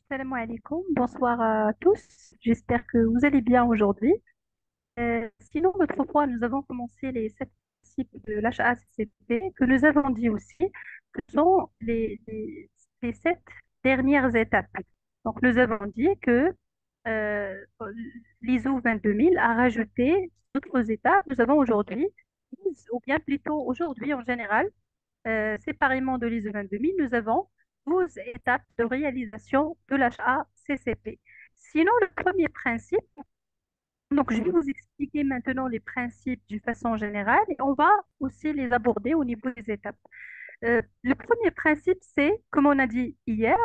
Salam alaikum, bonsoir à tous. J'espère que vous allez bien aujourd'hui. Sinon, l'autre fois, nous avons commencé les 7 principes de l'HACCP que nous avons dit aussi que sont les 7 dernières étapes. Donc, nous avons dit que euh, l'ISO 22000 a rajouté d'autres étapes. Nous avons aujourd'hui, ou bien plutôt aujourd'hui en général, séparément de l'ISO 22000, nous avons 12 étapes de réalisation de l'HACCP. Sinon, le premier principe, donc je vais vous expliquer maintenant les principes d'une façon générale et on va aussi les aborder au niveau des étapes. Le premier principe, c'est, comme on a dit hier,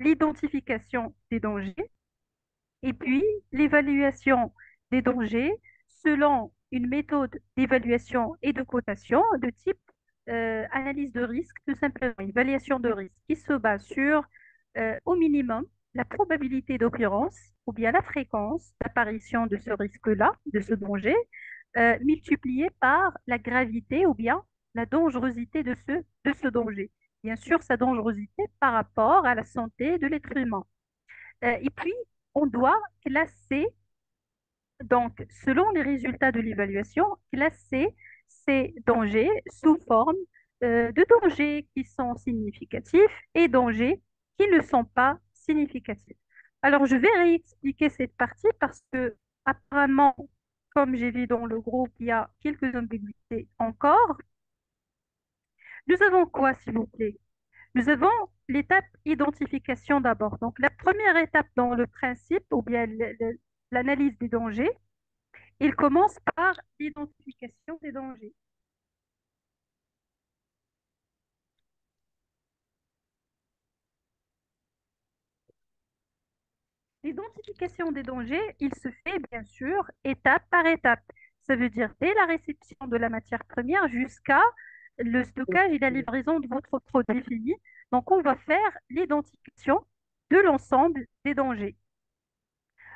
l'identification des dangers et puis l'évaluation des dangers selon une méthode d'évaluation et de cotation de type analyse de risque, tout simplement, évaluation de risque qui se base sur au minimum la probabilité d'occurrence ou bien la fréquence d'apparition de ce risque-là, de ce danger, multiplié par la gravité ou bien la dangerosité de ce danger. Bien sûr, sa dangerosité par rapport à la santé de l'être humain. Et puis, on doit classer, donc, selon les résultats de l'évaluation, classer ces dangers sous forme de dangers qui sont significatifs et dangers qui ne sont pas significatifs. Alors, je vais réexpliquer cette partie parce que, apparemment, comme j'ai vu dans le groupe, il y a quelques ambiguïtés encore. Nous avons quoi, s'il vous plaît? Nous avons l'étape identification d'abord. Donc, la première étape dans le principe, ou bien l'analyse des dangers, il commence par l'identification des dangers. L'identification des dangers, il se fait bien sûr étape par étape. Ça veut dire dès la réception de la matière première jusqu'à le stockage et la livraison de votre produit fini. Donc, on va faire l'identification de l'ensemble des dangers.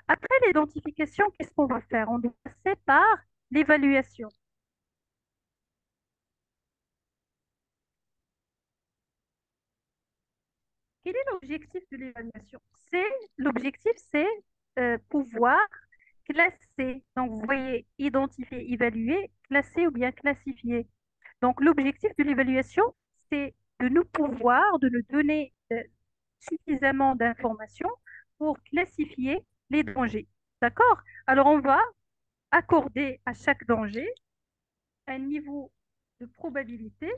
Après l'identification, qu'est-ce qu'on va faire? On doit passer par l'évaluation. Quel est l'objectif de l'évaluation? L'objectif, c'est pouvoir classer. Donc, vous voyez, identifier, évaluer, classer ou bien classifier. Donc, l'objectif de l'évaluation, c'est de nous donner suffisamment d'informations pour classifier les dangers. D'accord? Alors, on va accorder à chaque danger un niveau de probabilité.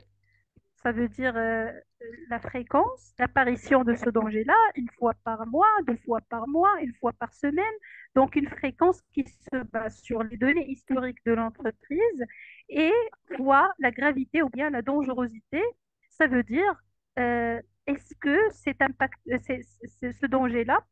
Ça veut dire la fréquence d'apparition de ce danger-là, une fois par mois, 2 fois par mois, une fois par semaine. Donc, une fréquence qui se base sur les données historiques de l'entreprise et fois la gravité ou bien la dangerosité. Ça veut dire est-ce que ce danger-là,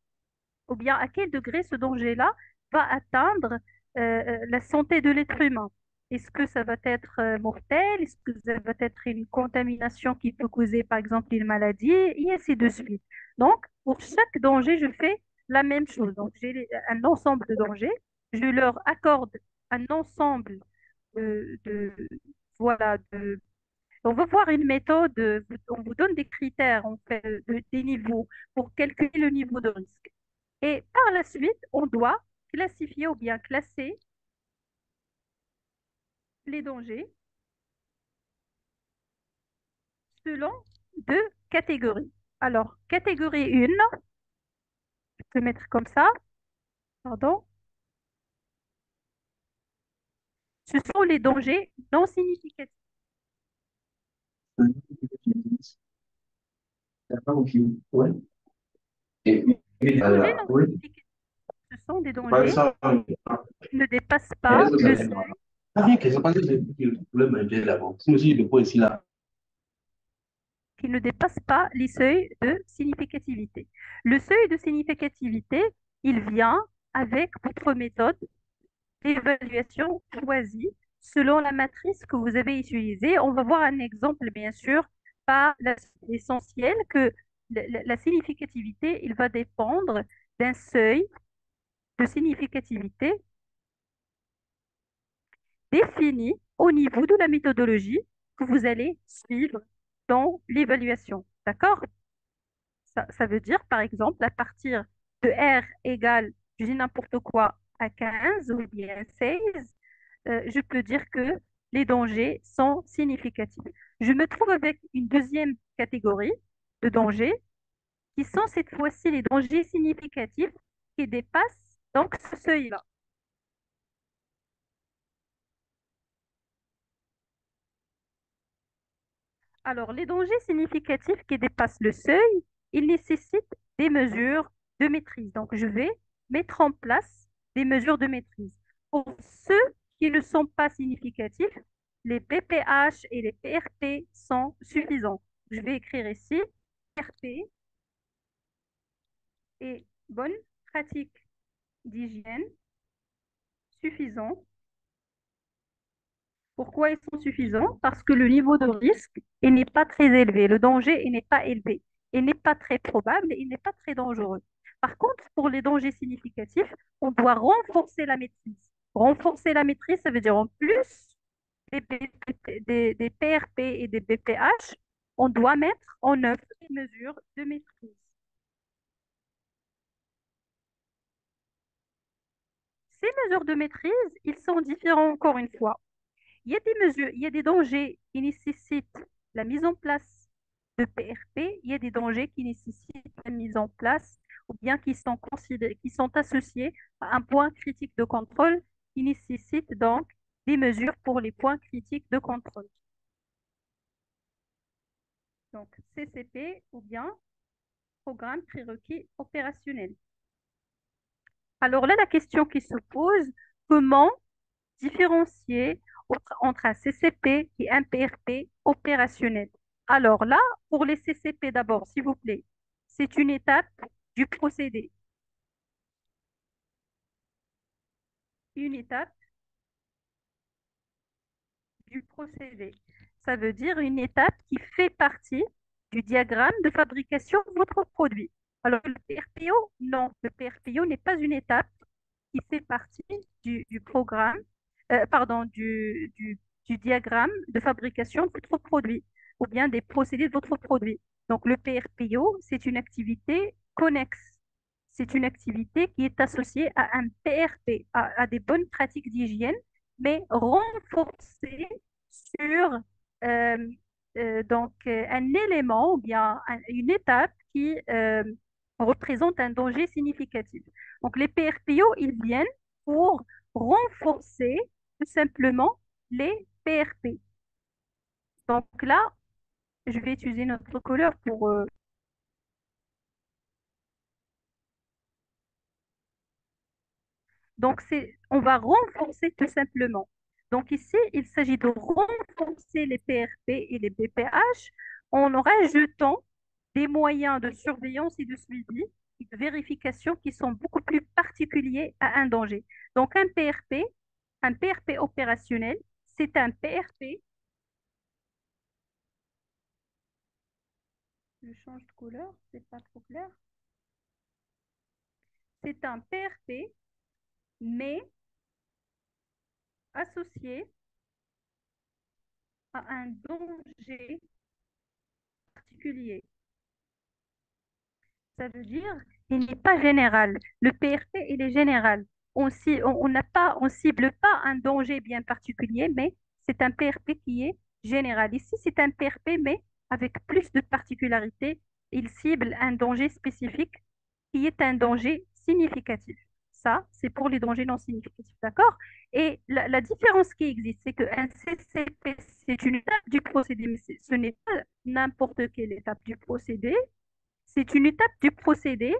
ou bien à quel degré ce danger-là va atteindre la santé de l'être humain. Est-ce que ça va être mortel? Est-ce que ça va être une contamination qui peut causer, par exemple, une maladie? Et ainsi de suite. Donc, pour chaque danger, je fais la même chose. Donc, j'ai un ensemble de dangers. Je leur accorde un ensemble de voilà, on va voir une méthode, on vous donne des critères, on fait des niveaux pour calculer le niveau de risque. Et par la suite, on doit classifier ou bien classer les dangers selon 2 catégories. Alors, catégorie 1, je peux mettre comme ça, pardon, ce sont les dangers non significatifs. Ouais. Et Les dangers non oui, significatifs, ce sont des par dangers exemple, qui ne dépassent pas est-ce que ça le vient de seuil, là? Ah, bien que je pense que c'est le problème est là-bas. Si monsieur, le point ici, là. qui ne dépassent pas les seuils de significativité. Le seuil de significativité, il vient avec votre méthode d'évaluation choisie selon la matrice que vous avez utilisée. On va voir un exemple, bien sûr, pas l'essentiel, que la significativité, il va dépendre d'un seuil de significativité défini au niveau de la méthodologie que vous allez suivre dans l'évaluation. D'accord? Ça veut dire, par exemple, à partir de R égale, je dis n'importe quoi, à 15 ou bien 16, je peux dire que les dangers sont significatifs. Je me trouve avec une deuxième catégorie de dangers qui sont cette fois-ci les dangers significatifs qui dépassent donc ce seuil-là. Alors, les dangers significatifs qui dépassent le seuil, ils nécessitent des mesures de maîtrise. Donc, je vais mettre en place des mesures de maîtrise. Pour ceux qui ne sont pas significatifs, les PPH et les PRP sont suffisants. Je vais écrire ici PRP et bonne pratique d'hygiène suffisants. Pourquoi ils sont suffisants? Parce que le niveau de risque il n'est pas très élevé, le danger il n'est pas élevé, il n'est pas très probable, il n'est pas très dangereux. Par contre, pour les dangers significatifs, on doit renforcer la maîtrise. Renforcer la maîtrise, ça veut dire en plus des PRP et des BPH, on doit mettre en œuvre des mesures de maîtrise. Ces mesures de maîtrise, ils sont différents encore une fois. Il y a des mesures, il y a des dangers qui nécessitent la mise en place de PRP, il y a des dangers qui nécessitent la mise en place ou bien qui sont considérés, qui sont associés à un point critique de contrôle qui nécessite donc des mesures pour les points critiques de contrôle. Donc CCP ou bien programme prérequis opérationnel. Alors là, la question qui se pose, comment différencier entre un CCP et un PRP opérationnel. Alors là, pour les CCP d'abord, s'il vous plaît, c'est une étape du procédé. Une étape du procédé. Ça veut dire une étape qui fait partie du diagramme de fabrication de votre produit. Alors, le PRPO, non, le PRPO n'est pas une étape qui fait partie du programme, pardon, du diagramme de fabrication de votre produit ou bien des procédés de votre produit. Donc, le PRPO, c'est une activité connexe. C'est une activité qui est associée à un PRP, à des bonnes pratiques d'hygiène, mais renforcée sur euh, un élément ou bien une étape qui représente un danger significatif. Donc, les PRPO, ils viennent pour renforcer tout simplement les PRP. Donc là, je vais utiliser notre couleur pour... donc, on va renforcer tout simplement. Donc ici, il s'agit de renforcer les PRP et les BPH en rajoutant des moyens de surveillance et de suivi et de vérification qui sont beaucoup plus particuliers à un danger. Donc un PRP opérationnel, c'est un PRP. Je change de couleur, c'est pas trop clair. C'est un PRP, mais associé à un danger particulier. Ça veut dire qu'il n'est pas général. Le PRP, il est général. On n'a pas, on cible pas un danger bien particulier, mais c'est un PRP qui est général. Ici, c'est un PRP, mais avec plus de particularités. Il cible un danger spécifique qui est un danger significatif. Ça, c'est pour les dangers non significatifs, d'accord? Et la différence qui existe, c'est qu'un CCP, c'est une étape du procédé, mais ce n'est pas n'importe quelle étape du procédé. C'est une étape du procédé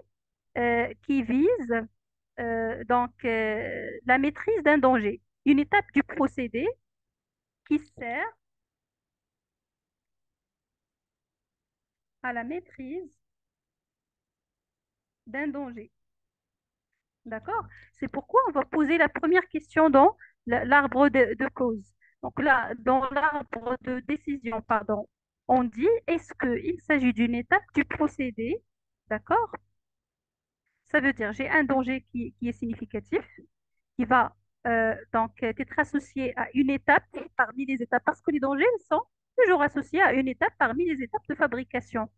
qui vise la maîtrise d'un danger. Une étape du procédé qui sert à la maîtrise d'un danger. D'accord? C'est pourquoi on va poser la première question dans l'arbre de cause. Donc là, dans l'arbre de décision, pardon, on dit est-ce qu'il s'agit d'une étape du procédé? D'accord? Ça veut dire j'ai un danger qui est significatif, qui va être associé à une étape parmi les étapes, parce que les dangers sont toujours associé à une étape parmi les étapes de fabrication,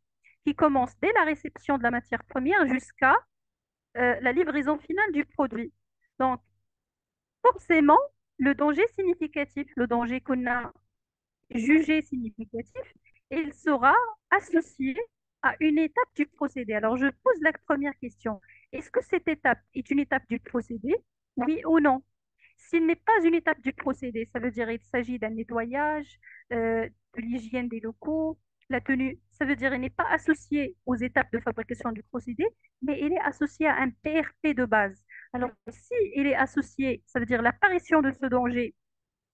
qui commence dès la réception de la matière première jusqu'à la livraison finale du produit. Donc, forcément, le danger significatif, le danger qu'on a jugé significatif, il sera associé à une étape du procédé. Alors, je pose la première question. Est-ce que cette étape est une étape du procédé? Oui ou non? S'il n'est pas une étape du procédé, ça veut dire qu'il s'agit d'un nettoyage, de l'hygiène des locaux, la tenue, ça veut dire qu'il n'est pas associé aux étapes de fabrication du procédé, mais il est associé à un PRP de base. Alors, si il est associé, ça veut dire l'apparition de ce danger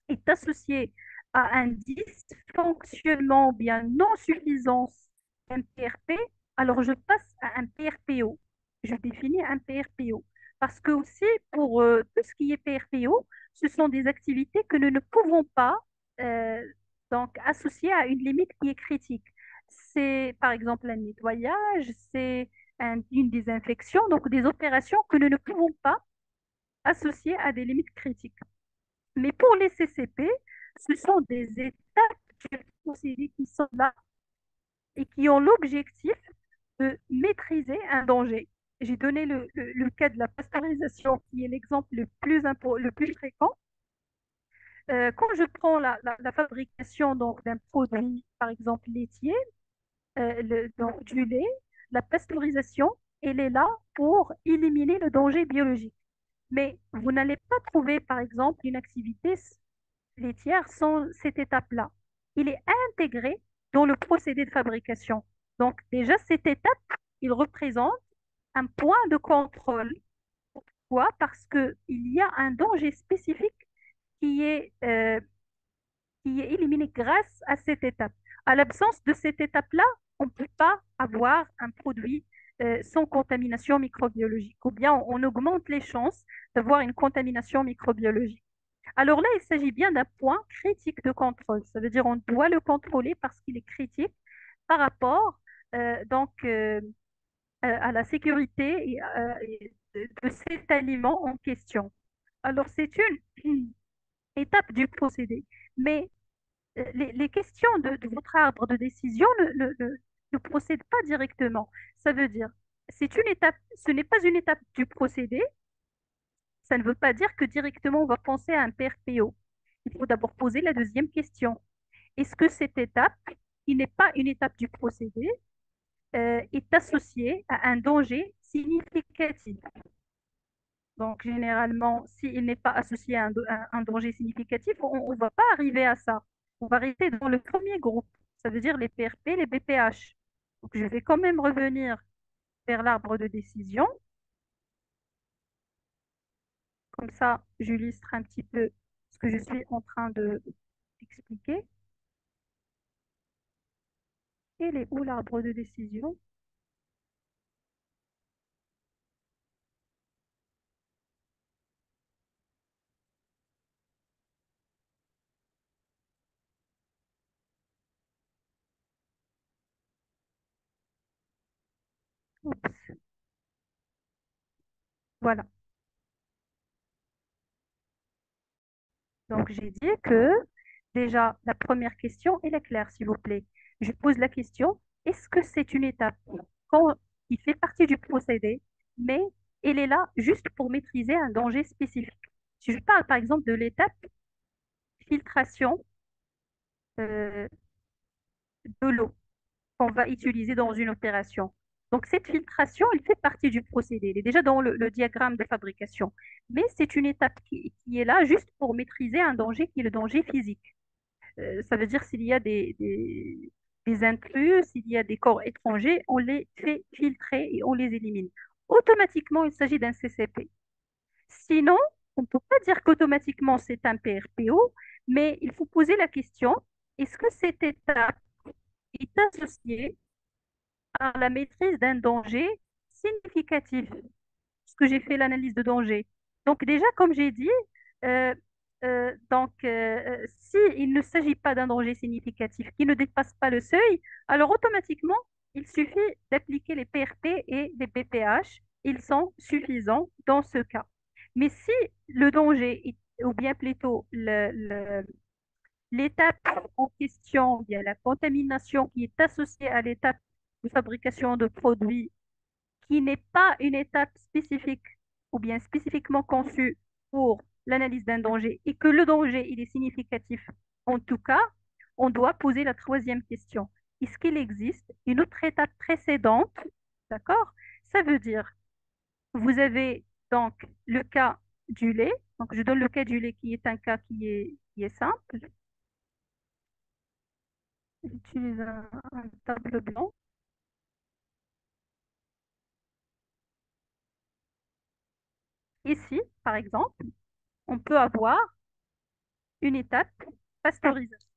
est associé à un dysfonctionnement ou bien non-suffisance d'un PRP, alors je passe à un PRPO. Je définis un PRPO. Parce que aussi, pour tout ce qui est PRPO, ce sont des activités que nous ne pouvons pas euh, donc, associer à une limite qui est critique. C'est par exemple un nettoyage, c'est une désinfection, donc des opérations que nous ne pouvons pas associer à des limites critiques. Mais pour les CCP, ce sont des étapes du procédé qui sont là et qui ont l'objectif de maîtriser un danger. J'ai donné le cas de la pasteurisation, qui est l'exemple le plus fréquent. Quand je prends la fabrication donc, d'un produit, par exemple laitier, donc, du lait, la pasteurisation, elle est là pour éliminer le danger biologique. Mais vous n'allez pas trouver, par exemple, une activité laitière sans cette étape-là. Il est intégré dans le procédé de fabrication. Donc déjà, cette étape, il représente un point de contrôle. Pourquoi? Parce qu'il y a un danger spécifique qui est, euh, qui est éliminé grâce à cette étape. À l'absence de cette étape-là, on ne peut pas avoir un produit sans contamination microbiologique, ou bien on augmente les chances d'avoir une contamination microbiologique. Alors là, il s'agit bien d'un point critique de contrôle. Ça veut dire on doit le contrôler parce qu'il est critique par rapport à la sécurité de cet aliment en question. Alors c'est une étape du procédé, mais les questions de votre arbre de décision ne procèdent pas directement. Ça veut dire c'est une étape, ce n'est pas une étape du procédé. Ça ne veut pas dire que directement on va penser à un PRPO. Il faut d'abord poser la deuxième question. Est-ce que cette étape, qui n'est pas une étape du procédé, est associée à un danger significatif? Donc, généralement, s'il n'est pas associé à un danger significatif, on ne va pas arriver à ça. On va rester dans le premier groupe. Ça veut dire les PRP, les BPH. Donc, je vais quand même revenir vers l'arbre de décision. Comme ça, j'illustre un petit peu ce que je suis en train de d'expliquer. Il est où l'arbre de décision? Oups, voilà. Donc, j'ai dit que déjà, la première question, elle est claire, s'il vous plaît. Je pose la question, est-ce que c'est une étape qui fait partie du procédé, mais elle est là juste pour maîtriser un danger spécifique? Si je parle par exemple de l'étape filtration euh, de l'eau qu'on va utiliser dans une opération. Donc, cette filtration, elle fait partie du procédé. Elle est déjà dans le diagramme de fabrication. Mais c'est une étape qui est là juste pour maîtriser un danger qui est le danger physique. Ça veut dire s'il y a des intrus, s'il y a des corps étrangers, on les fait filtrer et on les élimine. Automatiquement, il s'agit d'un CCP. Sinon, on ne peut pas dire qu'automatiquement c'est un PRPO, mais il faut poser la question, est-ce que cette étape est associée à la maîtrise d'un danger significatif? Parce que j'ai fait l'analyse de danger. Donc déjà, comme j'ai dit, si il ne s'agit pas d'un danger significatif qui ne dépasse pas le seuil, alors automatiquement, il suffit d'appliquer les PRP et les BPH. Ils sont suffisants dans ce cas. Mais si le danger, ou bien plutôt l'étape en question, bien la contamination qui est associée à l'étape de fabrication de produits qui n'est pas une étape spécifique ou bien spécifiquement conçue pour l'analyse d'un danger et que le danger, il est significatif, en tout cas, on doit poser la troisième question. Est-ce qu'il existe une autre étape précédente? D'accord? Ça veut dire, vous avez donc le cas du lait. Donc, je donne le cas du lait qui est un cas qui est simple. J'utilise un tableau blanc. Ici, par exemple, on peut avoir une étape pasteurisation.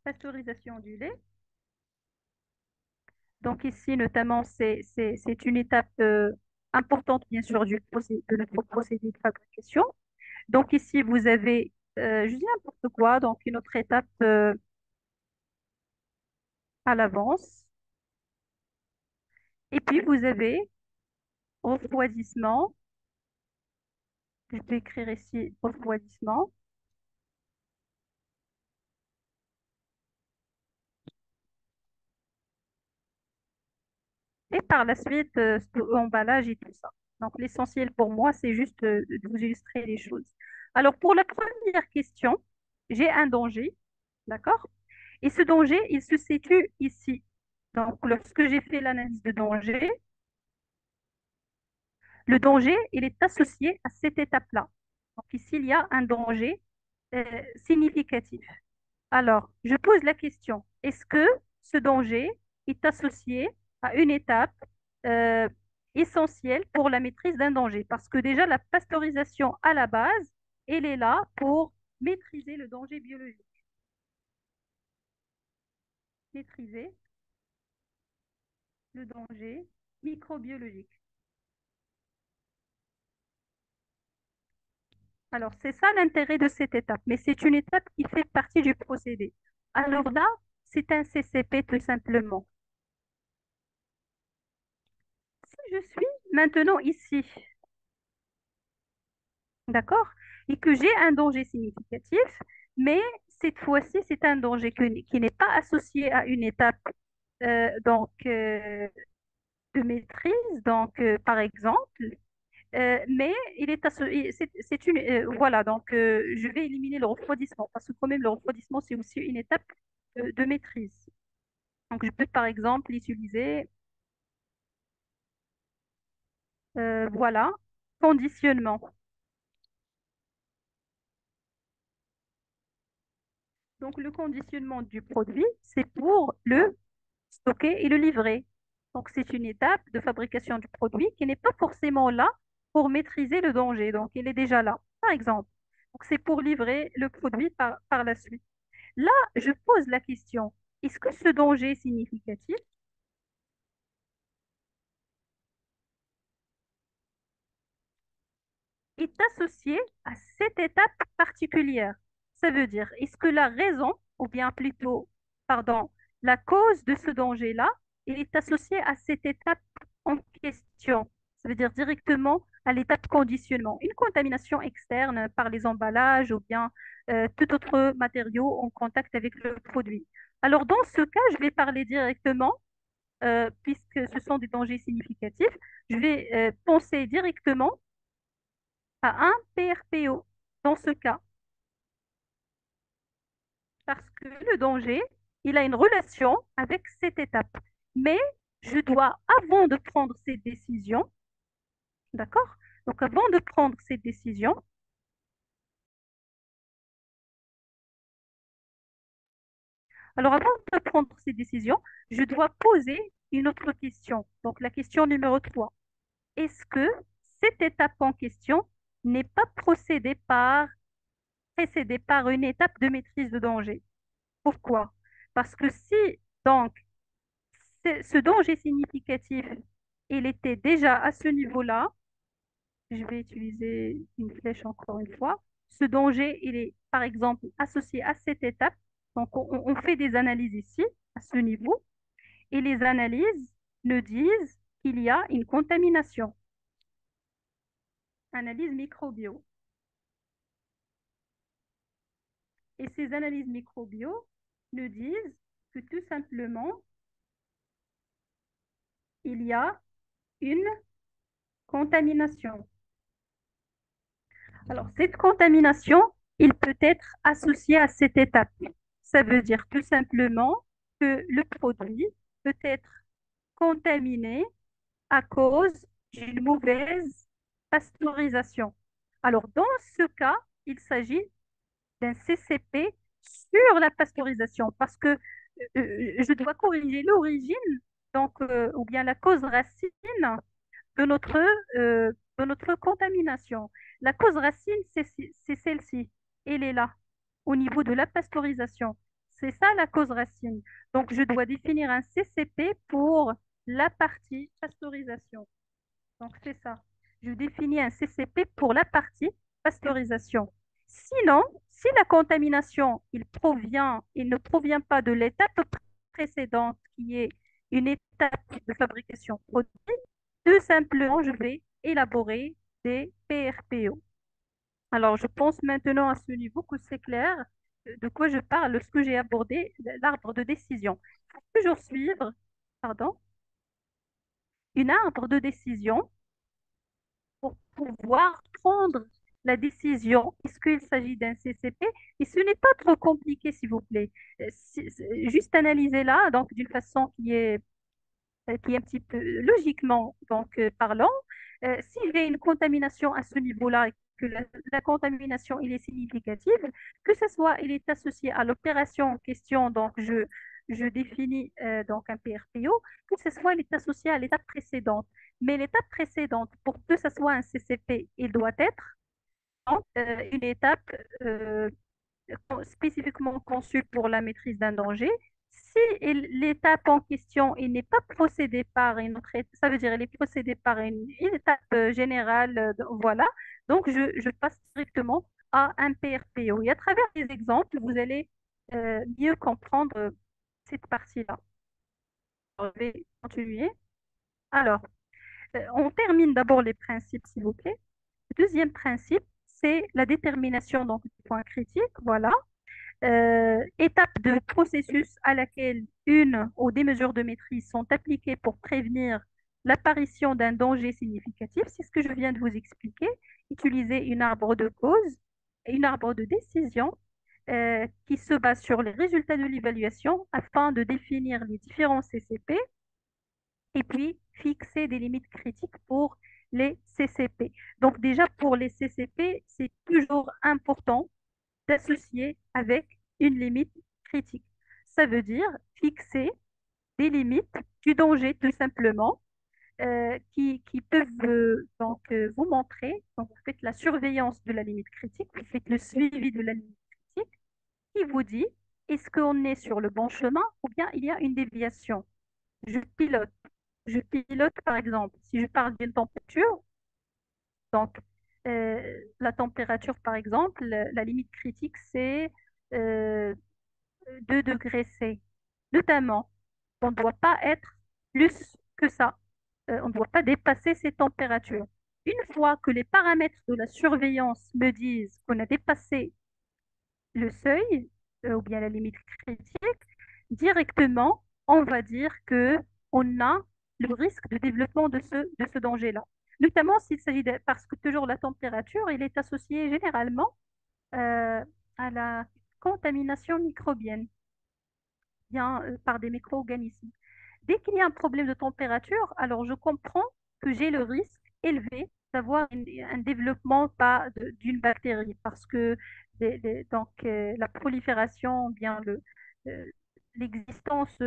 Pasteurisation du lait. Donc ici, notamment, c'est une étape importante, bien sûr, de notre procédé de fabrication. Donc ici, vous avez, je dis n'importe quoi, donc une autre étape à l'avance. Et puis, vous avez refroidissement. Je vais écrire ici refroidissement. Et par la suite, emballage et tout ça. Donc l'essentiel pour moi, c'est juste de vous illustrer les choses. Alors pour la première question, j'ai un danger, d'accord? Et ce danger, il se situe ici. Donc, lorsque j'ai fait l'analyse de danger, le danger, il est associé à cette étape-là. Donc, ici, il y a un danger significatif. Alors, je pose la question, est-ce que ce danger est associé à une étape euh, essentielle pour la maîtrise d'un danger? Parce que déjà, la pasteurisation à la base, elle est là pour maîtriser le danger biologique. Maîtriser le danger microbiologique. Alors, c'est ça l'intérêt de cette étape, mais c'est une étape qui fait partie du procédé. Alors là, c'est un CCP tout simplement. Si je suis maintenant ici, d'accord, et que j'ai un danger significatif, mais cette fois-ci, c'est un danger qui n'est pas associé à une étape de maîtrise, par exemple, mais il est associé, c'est une, voilà, je vais éliminer le refroidissement parce que quand même le refroidissement, c'est aussi une étape de maîtrise. Donc, je peux par exemple utiliser, voilà, conditionnement. Donc, le conditionnement du produit, c'est pour le stocker et le livrer. Donc, c'est une étape de fabrication du produit qui n'est pas forcément là pour maîtriser le danger. Donc, il est déjà là, par exemple. Donc, c'est pour livrer le produit par la suite. Là, je pose la question, est-ce que ce danger est significatif est associé à cette étape particulière? Ça veut dire, est-ce que la raison, ou bien plutôt, pardon, la cause de ce danger-là, il est associé à cette étape en question? Ça veut dire directement à l'étape conditionnement. Une contamination externe par les emballages ou bien tout autre matériau en contact avec le produit. Alors, dans ce cas, je vais parler directement puisque ce sont des dangers significatifs, je vais penser directement à un PRPO dans ce cas, parce que le danger, il a une relation avec cette étape. Mais je dois, avant de prendre cette décision, d'accord? Donc, avant de prendre cette décision, alors avant de prendre cette décision, je dois poser une autre question. Donc, la question numéro 3. Est-ce que cette étape en question n'est pas précédée par une étape de maîtrise de danger? Pourquoi? Parce que si donc ce danger significatif, il était déjà à ce niveau-là, je vais utiliser une flèche encore une fois, ce danger, il est par exemple associé à cette étape, donc on fait des analyses ici, à ce niveau, et les analyses nous disent qu'il y a une contamination. analyses microbio. Et ces analyses microbio nous disent que tout simplement, il y a une contamination. Alors, cette contamination, il peut être associé à cette étape. Ça veut dire tout simplement que le produit peut être contaminé à cause d'une mauvaise pasteurisation. Alors, dans ce cas, il s'agit d'un CCP sur la pasteurisation parce que je dois corriger l'origine, ou bien la cause racine de de notre contamination. La cause racine, c'est celle-ci. Elle est là, au niveau de la pasteurisation. C'est ça la cause racine. Donc, je dois définir un CCP pour la partie pasteurisation. Donc, c'est ça. Je définis un CCP pour la partie pasteurisation. Sinon, si la contamination, il ne provient pas de l'étape précédente, qui est une étape de fabrication produit, tout simplement, je vais élaborer des PRPO. Alors, je pense maintenant à ce niveau que c'est clair de quoi je parle lorsque j'ai abordé l'arbre de décision. Il faut toujours suivre, pardon, une arbre de décision pour pouvoir prendre la décision. Est-ce qu'il s'agit d'un CCP? Et ce n'est pas trop compliqué, s'il vous plaît. Juste analyser-la donc d'une façon qui est un petit peu logiquement parlant. Si j'ai une contamination à ce niveau-là et que la contamination il est significative, que ce soit il est associé à l'opération en question, je définis un PRPO, que ce soit il est associé à l'étape précédente. Mais l'étape précédente, pour que ce soit un CCP, il doit être une étape euh, spécifiquement conçu pour la maîtrise d'un danger. Si l'étape en question il n'est pas procédé par une autre étape, ça veut dire il est procédé par une étape générale, voilà. Donc, je passe directement à un PRPO. Et à travers les exemples, vous allez mieux comprendre cette partie-là. Je vais continuer. Alors, on termine d'abord les principes, s'il vous plaît. Le deuxième principe, c'est la détermination donc, du point critique. Voilà. Étape de processus à laquelle une ou des mesures de maîtrise sont appliquées pour prévenir l'apparition d'un danger significatif. C'est ce que je viens de vous expliquer. Utiliser une arbre de cause et une arbre de décision qui se base sur les résultats de l'évaluation afin de définir les différents CCP et puis fixer des limites critiques pour les CCP. Donc déjà pour les CCP, c'est toujours important d'associer avec une limite critique. Ça veut dire fixer des limites du danger tout simplement qui peuvent vous montrer, quand vous faites la surveillance de la limite critique, vous faites le suivi de la limite critique, qui vous dit est-ce qu'on est sur le bon chemin ou bien il y a une déviation. Je pilote. Je pilote par exemple, si je parle d'une température, donc la température par exemple, la limite critique c'est euh, 2 degrés C. Notamment, on ne doit pas être plus que ça. On ne doit pas dépasser ces températures. Une fois que les paramètres de la surveillance me disent qu'on a dépassé le seuil, ou bien la limite critique, directement, on va dire que on a le risque de développement de ce danger-là. Notamment s'il s'agit de, parce que toujours la température, il est associé généralement à la contamination microbienne bien, par des micro-organismes. Dès qu'il y a un problème de température, alors je comprends que j'ai le risque élevé d'avoir un développement pas d'une bactérie parce que la prolifération, euh, l'existence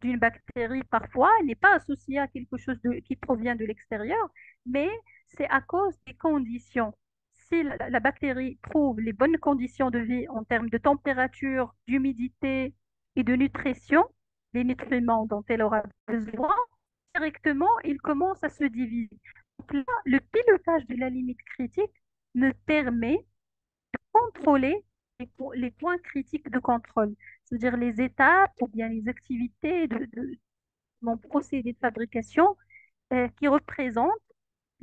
d'une bactérie parfois n'est pas associée à quelque chose qui provient de l'extérieur, mais c'est à cause des conditions. Si la bactérie trouve les bonnes conditions de vie en termes de température, d'humidité et de nutrition, les nutriments dont elle aura besoin, directement, il commence à se diviser. Donc là, le pilotage de la limite critique me permet de contrôler les points critiques de contrôle, c'est-à-dire les étapes ou bien les activités de mon procédé de fabrication qui représentent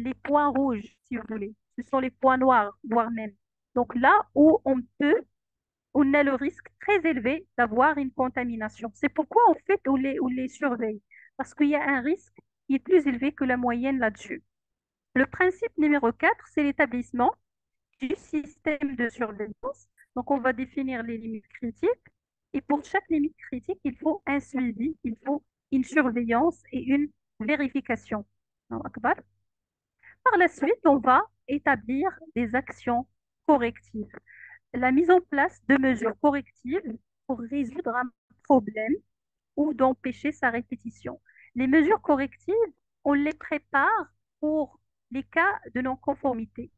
les points rouges, si vous voulez. Ce sont les points noirs, voire même. Donc là où on a le risque très élevé d'avoir une contamination. C'est pourquoi, en fait, on les surveille. Parce qu'il y a un risque qui est plus élevé que la moyenne là-dessus. Le principe numéro 4, c'est l'établissement du système de surveillance. Donc, on va définir les limites critiques. Et pour chaque limite critique, il faut un suivi, il faut une surveillance et une vérification. Allahu Akbar. Par la suite, on va établir des actions correctives. La mise en place de mesures correctives pour résoudre un problème ou d'empêcher sa répétition. Les mesures correctives, on les prépare pour les cas de non-conformité.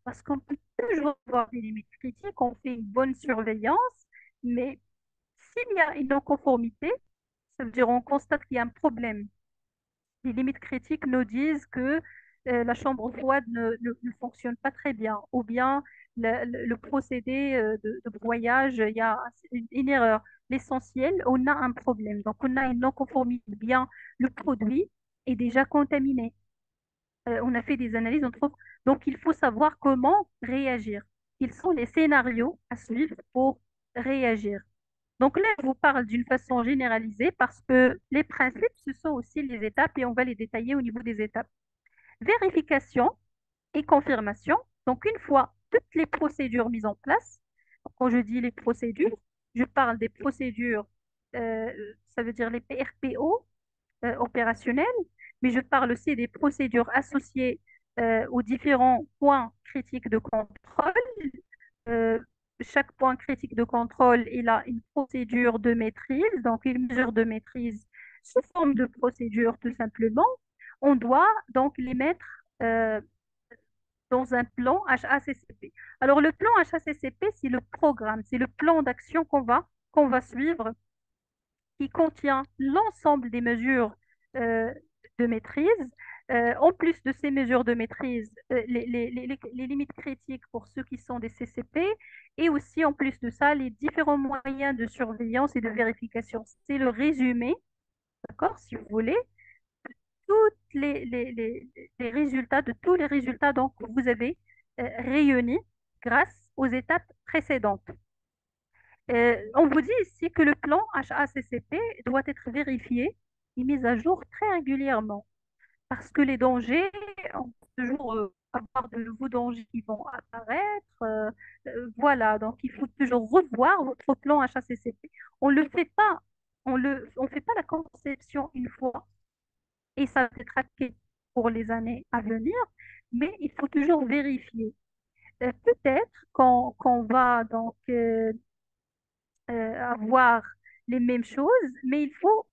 Parce qu'on peut toujours avoir des limites critiques, on fait une bonne surveillance, mais s'il y a une non-conformité, ça veut dire on constate qu'il y a un problème. Les limites critiques nous disent que la chambre froide ne fonctionne pas très bien, ou bien le procédé de broyage, il y a une erreur. L'essentiel, on a un problème. Donc, on a une non-conformité, ou bien le produit est déjà contaminé. On a fait des analyses, on trouve. Donc, il faut savoir comment réagir. Quels sont les scénarios à suivre pour réagir. Donc là, je vous parle d'une façon généralisée parce que les principes, ce sont aussi les étapes et on va les détailler au niveau des étapes. Vérification et confirmation. Donc une fois toutes les procédures mises en place, quand je dis les procédures, je parle des procédures, euh, ça veut dire les PRPO opérationnelles, mais je parle aussi des procédures associées aux différents points critiques de contrôle. Euh, Chaque point critique de contrôle, il a une procédure de maîtrise, donc une mesure de maîtrise sous forme de procédure tout simplement. On doit donc les mettre dans un plan HACCP. Alors le plan HACCP, c'est le programme, c'est le plan d'action qu'on va suivre qui contient l'ensemble des mesures euh, de maîtrise. En plus de ces mesures de maîtrise, les limites critiques pour ceux qui sont des CCP, et aussi en plus de ça, les différents moyens de surveillance et de vérification. C'est le résumé, d'accord, si vous voulez, toutes les résultats, de tous les résultats donc, que vous avez réunis grâce aux étapes précédentes. On vous dit ici que le plan HACCP doit être vérifié et mis à jour très régulièrement parce que les dangers, on peut toujours avoir de nouveaux dangers qui vont apparaître. Voilà, donc il faut toujours revoir votre plan HACCP. On le fait pas, on fait pas la conception une fois et ça va être acquis pour les années à venir, mais il faut toujours vérifier. Peut-être qu'on va donc avoir les mêmes choses, mais il faut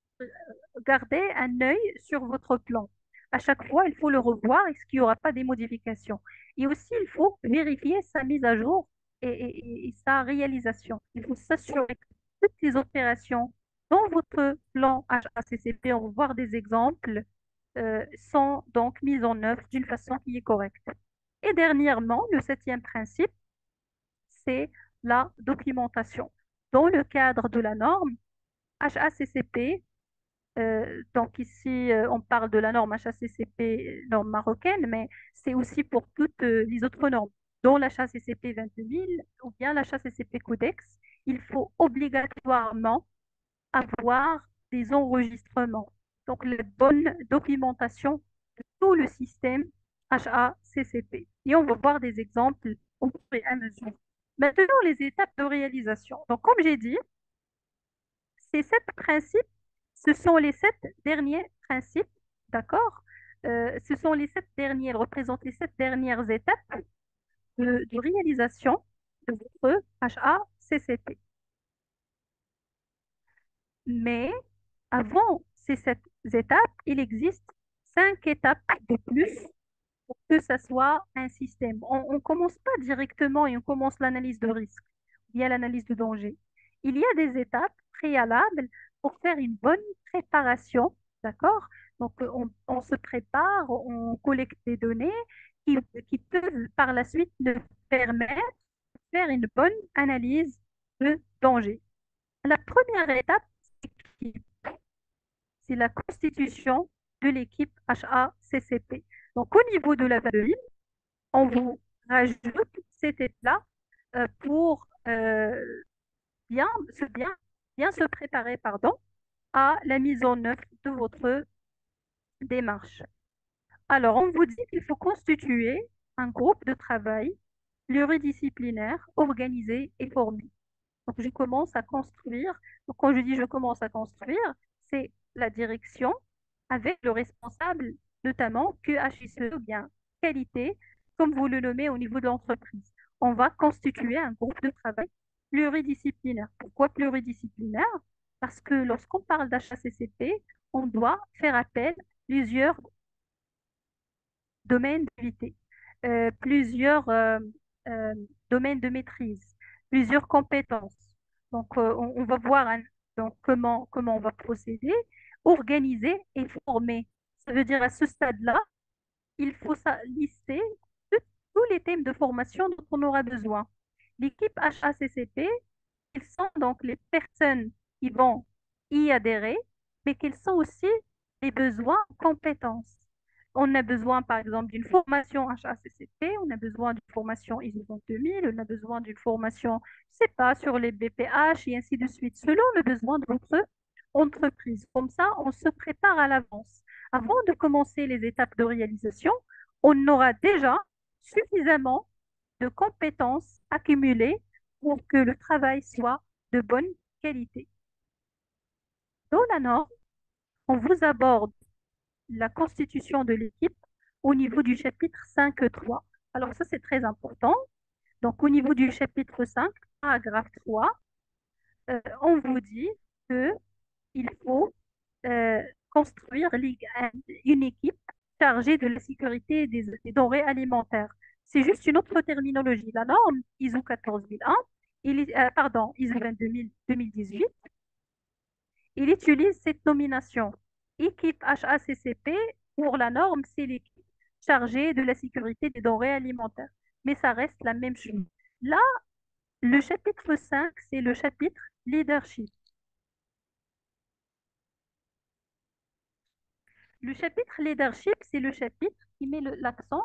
garder un œil sur votre plan. À chaque fois, il faut le revoir. Est-ce qu'il n'y aura pas des modifications? Et aussi, il faut vérifier sa mise à jour et sa réalisation. Il faut s'assurer que toutes les opérations dans votre plan HACCP, on va voir des exemples, sont donc mises en œuvre d'une façon qui est correcte. Et dernièrement, le septième principe, c'est la documentation. Dans le cadre de la norme HACCP, donc ici on parle de la norme HACCP, norme marocaine, mais c'est aussi pour toutes les autres normes, dont l'HACCP 22000 ou bien l'HACCP Codex. Il faut obligatoirement avoir des enregistrements. Donc la bonne documentation de tout le système HACCP. Et on va voir des exemples au fur et à mesure. Maintenant, les étapes de réalisation. Donc, comme j'ai dit, ces sept principes, ce sont les sept derniers principes, d'accord? Ce sont les sept derniers, représentent les sept dernières étapes de réalisation de votre HACCP. Mais avant ces sept étapes, il existe cinq étapes de plus pour que ça soit un système. On ne commence pas directement et on commence l'analyse de risque, bien l'analyse de danger. Il y a des étapes préalables pour faire une bonne préparation, d'accord? Donc, on se prépare, on collecte des données qui peuvent par la suite nous permettre de faire une bonne analyse de danger. La première étape, c'est c'est la constitution de l'équipe HACCP. Donc, au niveau de la vanille, on vous rajoute cette étape-là pour bien, bien, bien se préparer, pardon, à la mise en œuvre de votre démarche. Alors, on vous dit qu'il faut constituer un groupe de travail pluridisciplinaire, organisé et formé. Donc, je commence à construire. Donc, quand je dis je commence à construire, c'est la direction avec le responsable, notamment QHSE ou bien qualité, comme vous le nommez au niveau de l'entreprise. On va constituer un groupe de travail pluridisciplinaire. Pourquoi pluridisciplinaire? Parce que lorsqu'on parle d'HACCP, on doit faire appel à plusieurs domaines d'activité, plusieurs euh, domaines de maîtrise, plusieurs compétences. Donc, on va voir donc, comment on va procéder, organiser et former. Ça veut dire à ce stade-là, il faut lister tous tous les thèmes de formation dont on aura besoin. L'équipe HACCP, ils sont donc les personnes qui vont y adhérer, mais quels sont aussi les besoins, compétences. On a besoin, par exemple, d'une formation HACCP, on a besoin d'une formation ISO 22000, on a besoin d'une formation, je ne sais pas, sur les BPH et ainsi de suite, selon le besoin de votre entreprise. Comme ça, on se prépare à l'avance. Avant de commencer les étapes de réalisation, on aura déjà suffisamment de compétences accumulées pour que le travail soit de bonne qualité. Dans la norme, on vous aborde la constitution de l'équipe au niveau du chapitre 5.3. Alors ça, c'est très important. Donc, au niveau du chapitre 5, paragraphe 3, on vous dit qu'il faut euh, construire une équipe chargée de la sécurité des denrées alimentaires. C'est juste une autre terminologie. La norme ISO 14001, pardon, ISO 22018, il utilise cette nomination. Équipe HACCP, pour la norme, c'est l'équipe chargée de la sécurité des denrées alimentaires. Mais ça reste la même chose. Là, le chapitre 5, c'est le chapitre leadership. Le chapitre leadership, c'est le chapitre qui met l'accent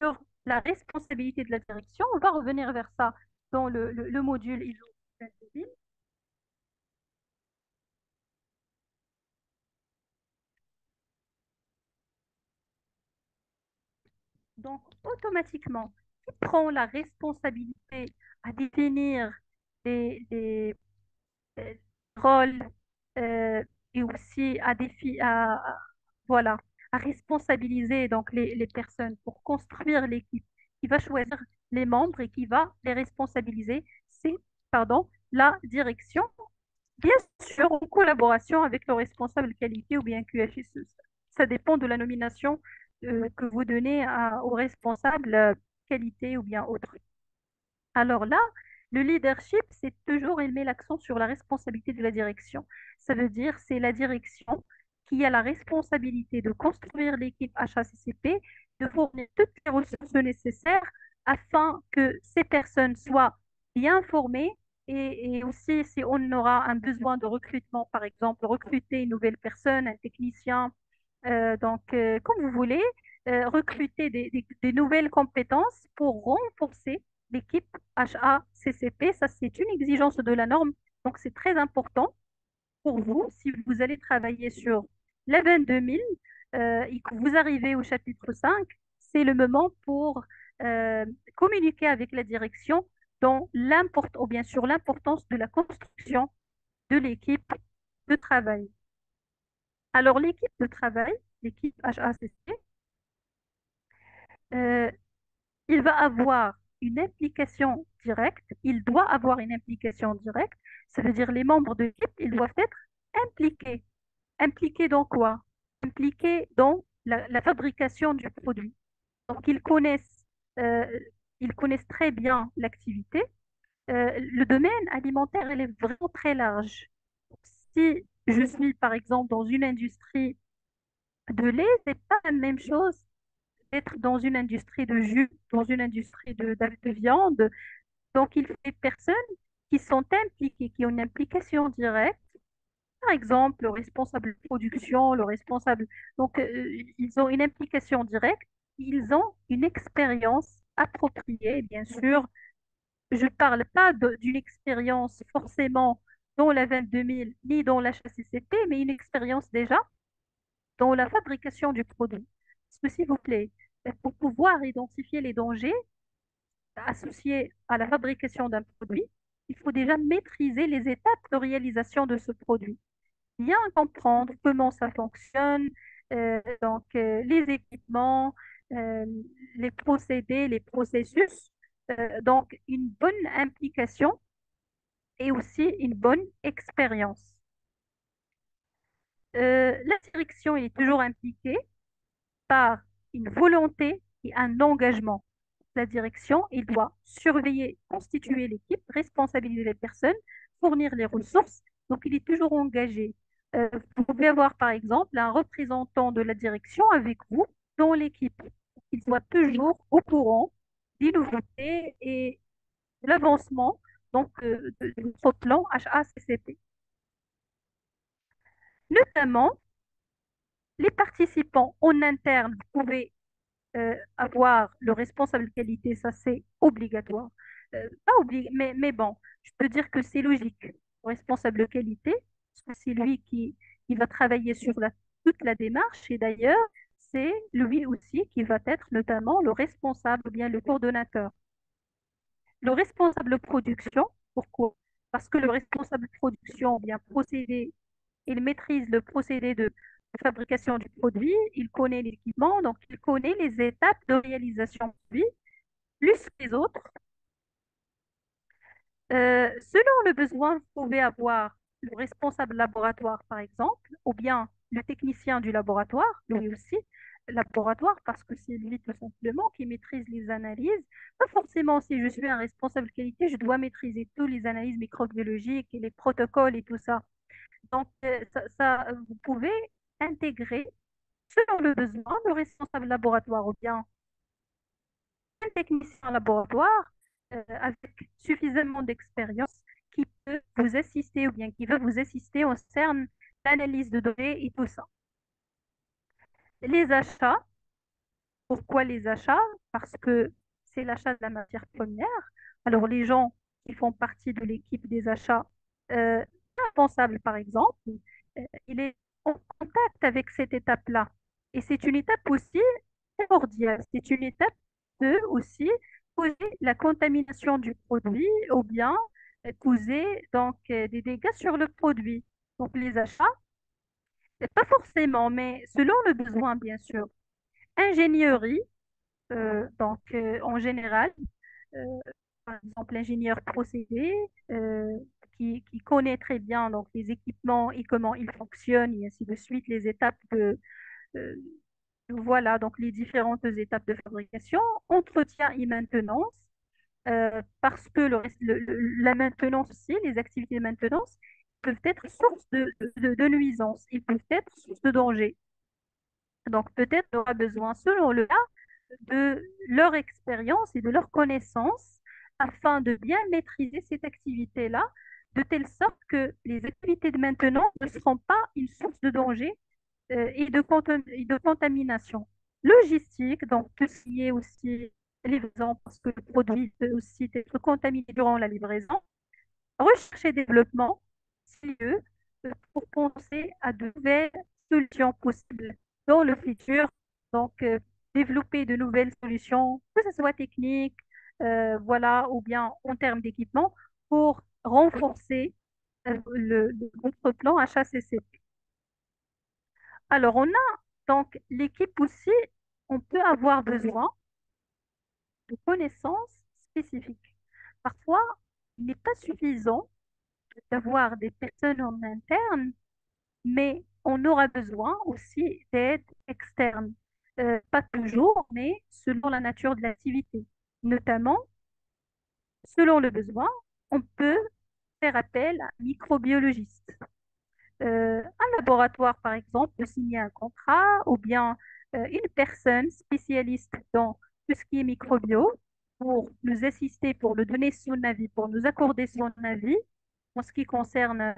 sur la responsabilité de la direction. On va revenir vers ça dans le module ISO 22000. Donc, automatiquement, qui prend la responsabilité à définir des rôles et aussi voilà, à responsabiliser donc les personnes pour construire l'équipe, qui va choisir les membres et qui va les responsabiliser, c'est, pardon, la direction, bien sûr en collaboration avec le responsable qualité ou bien QHSE. Ça dépend de la nomination que vous donnez au responsable qualité ou bien autre. Alors là, le leadership, c'est toujours, il met l'accent sur la responsabilité de la direction. Ça veut dire c'est la direction qui a la responsabilité de construire l'équipe HACCP, de fournir toutes les ressources nécessaires afin que ces personnes soient bien formées et aussi si on aura un besoin de recrutement, par exemple, recruter une nouvelle personne, un technicien, comme vous voulez, recruter des nouvelles compétences pour renforcer l'équipe HACCP. Ça, c'est une exigence de la norme. Donc, c'est très important pour vous, si vous allez travailler sur la 22000 et que vous arrivez au chapitre 5, c'est le moment pour euh, communiquer avec la direction dans ou bien sur l'importance de la construction de l'équipe de travail. Alors, l'équipe de travail, l'équipe HACCP, euh, il va avoir une implication directe, il doit avoir une implication directe, ça veut dire les membres de l'équipe, ils doivent être impliqués. Impliqués dans quoi? Impliqués dans la fabrication du produit. Donc, euh, ils connaissent très bien l'activité. Le domaine alimentaire, il est vraiment très large. Si je suis, par exemple, dans une industrie de lait, c'est pas la même chose d'être dans une industrie de jus, dans une industrie de viande. Donc, il faut des personnes qui sont impliquées, qui ont une implication directe. Par exemple, le responsable de production, le responsable. Donc, ils ont une implication directe ils ont une expérience appropriée, bien sûr. Je ne parle pas d'une expérience forcément dans la 22 000 ni dans l'HACCP, mais une expérience déjà dans la fabrication du produit. Parce que, s'il vous plaît, pour pouvoir identifier les dangers associés à la fabrication d'un produit, il faut déjà maîtriser les étapes de réalisation de ce produit. Bien comprendre comment ça fonctionne, les équipements, euh, les procédés, les processus. Donc, une bonne implication et aussi une bonne expérience. La direction est toujours impliquée par une volonté et un engagement. La direction, il doit surveiller, constituer l'équipe, responsabiliser les personnes, fournir les ressources. Donc, il est toujours engagé. Vous pouvez avoir, par exemple, un représentant de la direction avec vous dans l'équipe. Il soit toujours au courant des nouveautés et de l'avancement de votre plan HACCP. Notamment, les participants en interne, vous pouvez avoir le responsable qualité, ça c'est obligatoire. Pas mais bon, je peux dire que c'est logique. Le responsable qualité, parce que c'est lui qui va travailler sur toute la démarche et d'ailleurs, c'est lui aussi qui va être notamment le responsable ou bien le coordonnateur. Le responsable production, pourquoi? Parce que le responsable production, bien procédé, il maîtrise le procédé de fabrication du produit, il connaît l'équipement, donc il connaît les étapes de réalisation du produit, plus les autres. Selon le besoin, vous pouvez avoir le responsable laboratoire, par exemple, ou bien le technicien du laboratoire, lui aussi, laboratoire, parce que c'est lui tout simplement qui maîtrise les analyses. Pas forcément, si je suis un responsable qualité, je dois maîtriser tous les analyses microbiologiques et les protocoles et tout ça. Donc, vous pouvez intégrer, selon le besoin, le responsable laboratoire ou bien un technicien laboratoire avec suffisamment d'expérience qui peut vous assister ou bien qui veut vous assister au CERN, l'analyse de données et tout ça. Les achats, pourquoi les achats? Parce que c'est l'achat de la matière première. Alors les gens qui font partie de l'équipe des achats, un responsable par exemple, il est en contact avec cette étape-là. Et c'est une étape aussi primordiale. C'est une étape de aussi causer la contamination du produit ou bien causer des dégâts sur le produit. Donc les achats, pas forcément, mais selon le besoin, bien sûr. Ingénierie, en général, euh, par exemple l'ingénieur procédé qui connaît très bien les équipements et comment ils fonctionnent et ainsi de suite, les étapes euh, voilà, donc les différentes étapes de fabrication, entretien et maintenance, parce que la maintenance aussi, les activités de maintenance peuvent être source de nuisances, ils peuvent être source de danger. Donc peut-être on aura besoin, selon le cas, de leur expérience et de leur connaissance afin de bien maîtriser cette activité-là, de telle sorte que les activités de maintenance ne seront pas une source de danger et de contamination. Logistique, donc tout ce qui est aussi livraison, parce que le produit peut aussi être contaminé durant la livraison. Recherche et développement, CIE, pour penser à de nouvelles solutions possibles dans le futur. Donc, développer de nouvelles solutions, que ce soit technique, voilà, ou bien en termes d'équipement, pour renforcer notre plan HACCP. Alors, on a donc l'équipe aussi, on peut avoir besoin de connaissances spécifiques. Parfois, il n'est pas suffisant d'avoir des personnes en interne, mais on aura besoin aussi d'aide externe. Pas toujours, mais selon la nature de l'activité. Notamment, selon le besoin, on peut faire appel à un microbiologiste. Un laboratoire, par exemple, peut signer un contrat ou bien une personne spécialiste dans tout ce qui est microbio pour nous assister, pour nous donner son avis, pour nous accorder son avis en ce qui concerne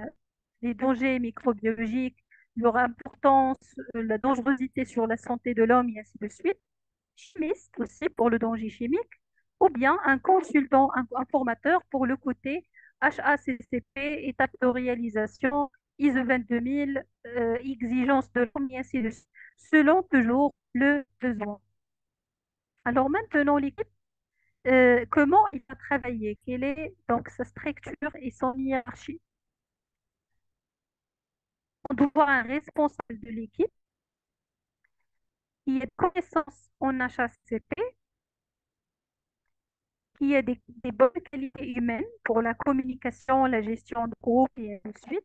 les dangers microbiologiques, leur importance, la dangerosité sur la santé de l'homme et ainsi de suite. chimiste aussi pour le danger chimique, ou bien un consultant, un formateur pour le côté HACCP, étape de réalisation, ISO 22000, exigence de normes, et ainsi de suite, selon toujours le besoin. Alors maintenant, l'équipe, comment il va travailler? Quelle est donc sa structure et son hiérarchie? On doit avoir un responsable de l'équipe qui ait connaissance en HACCP, qui ait des bonnes qualités humaines pour la communication, la gestion de groupe et ainsi de suite.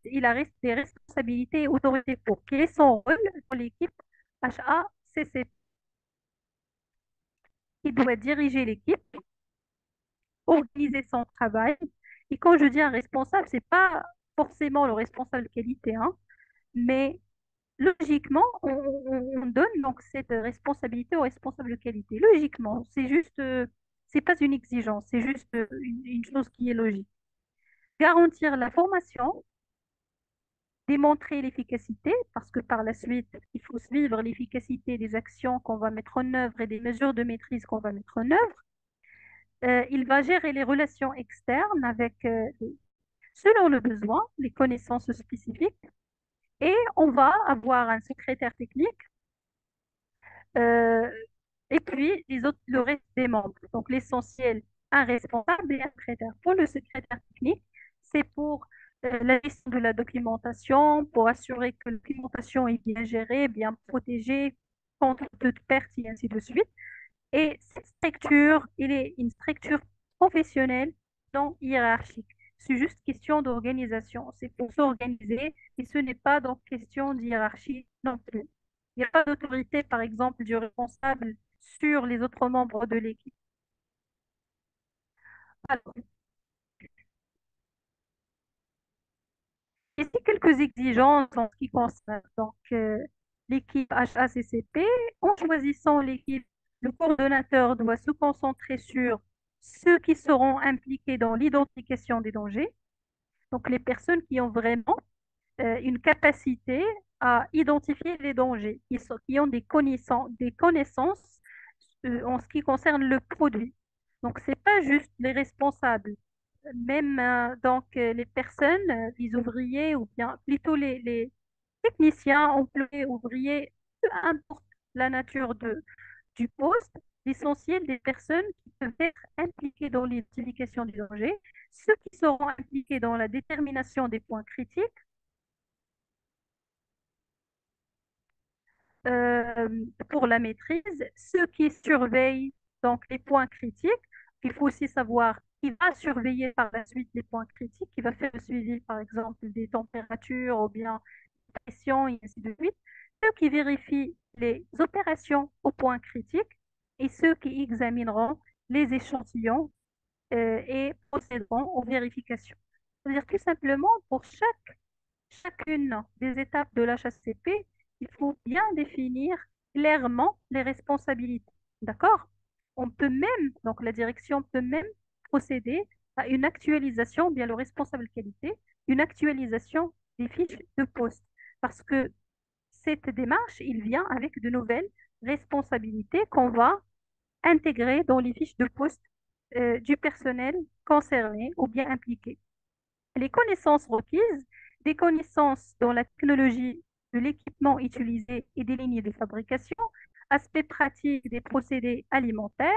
Il a des responsabilités et autorités pour quel est son rôle dans l'équipe HACCP. Il doit diriger l'équipe, organiser son travail. Et quand je dis un responsable, c'est pas forcément le responsable de qualité, hein, mais logiquement, on donne donc cette responsabilité au responsable de qualité. Logiquement, c'est juste, c'est pas une exigence, c'est juste une chose qui est logique. Garantir la formation, démontrer l'efficacité, parce que par la suite, il faut suivre l'efficacité des actions qu'on va mettre en œuvre et des mesures de maîtrise qu'on va mettre en œuvre. Il va gérer les relations externes avec, selon le besoin, les connaissances spécifiques. Et on va avoir un secrétaire technique euh, et puis les autres, le reste des membres. Donc l'essentiel, un responsable et un secrétaire. Pour le secrétaire technique, c'est pour la gestion de la documentation, pour assurer que la documentation est bien gérée, bien protégée contre toute perte et ainsi de suite. Et cette structure, il est une structure professionnelle, non hiérarchique. C'est juste question d'organisation. C'est pour s'organiser et ce n'est pas donc question d'hiérarchie non plus. Il n'y a pas d'autorité, par exemple, du responsable sur les autres membres de l'équipe. Alors, ici, quelques exigences en ce qui concerne donc, l'équipe HACCP. En choisissant l'équipe, le coordonnateur doit se concentrer sur ceux qui seront impliqués dans l'identification des dangers, donc les personnes qui ont vraiment une capacité à identifier les dangers, qui ont des connaissances en ce qui concerne le produit. Donc, ce n'est pas juste les responsables, même donc, les personnes, les ouvriers ou bien plutôt les techniciens, employés, ouvriers, peu importe la nature du poste, l'essentiel des personnes qui peuvent être impliquées dans l'identification du danger, ceux qui seront impliqués dans la détermination des points critiques, euh, pour la maîtrise, ceux qui surveillent donc les points critiques. Il faut aussi savoir qui va surveiller par la suite les points critiques, qui va faire le suivi, par exemple, des températures ou bien pression et ainsi de suite. Ceux qui vérifient les opérations au point critique et ceux qui examineront les échantillons et procéderont aux vérifications. C'est-à-dire tout simplement pour chacune des étapes de l'HACCP, il faut bien définir clairement les responsabilités. D'accord? On peut même, donc la direction peut même procéder à une actualisation, bien le responsable qualité, une actualisation des fiches de poste. Parce que cette démarche, il vient avec de nouvelles responsabilités qu'on va intégrer dans les fiches de poste du personnel concerné ou bien impliqué. Les connaissances requises, des connaissances dans la technologie de l'équipement utilisé et des lignes de fabrication, aspects pratiques des procédés alimentaires,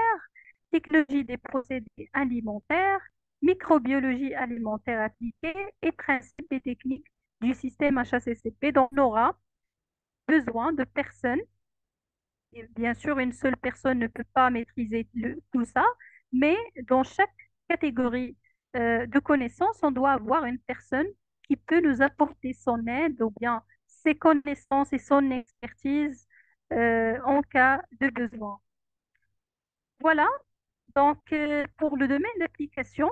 technologie des procédés alimentaires, microbiologie alimentaire appliquée et principes et techniques du système HACCP dont on aura besoin de personnes. Et bien sûr, une seule personne ne peut pas maîtriser tout ça, mais dans chaque catégorie de connaissances, on doit avoir une personne qui peut nous apporter son aide ou bien ses connaissances et son expertise en cas de besoin. Voilà, donc pour le domaine d'application,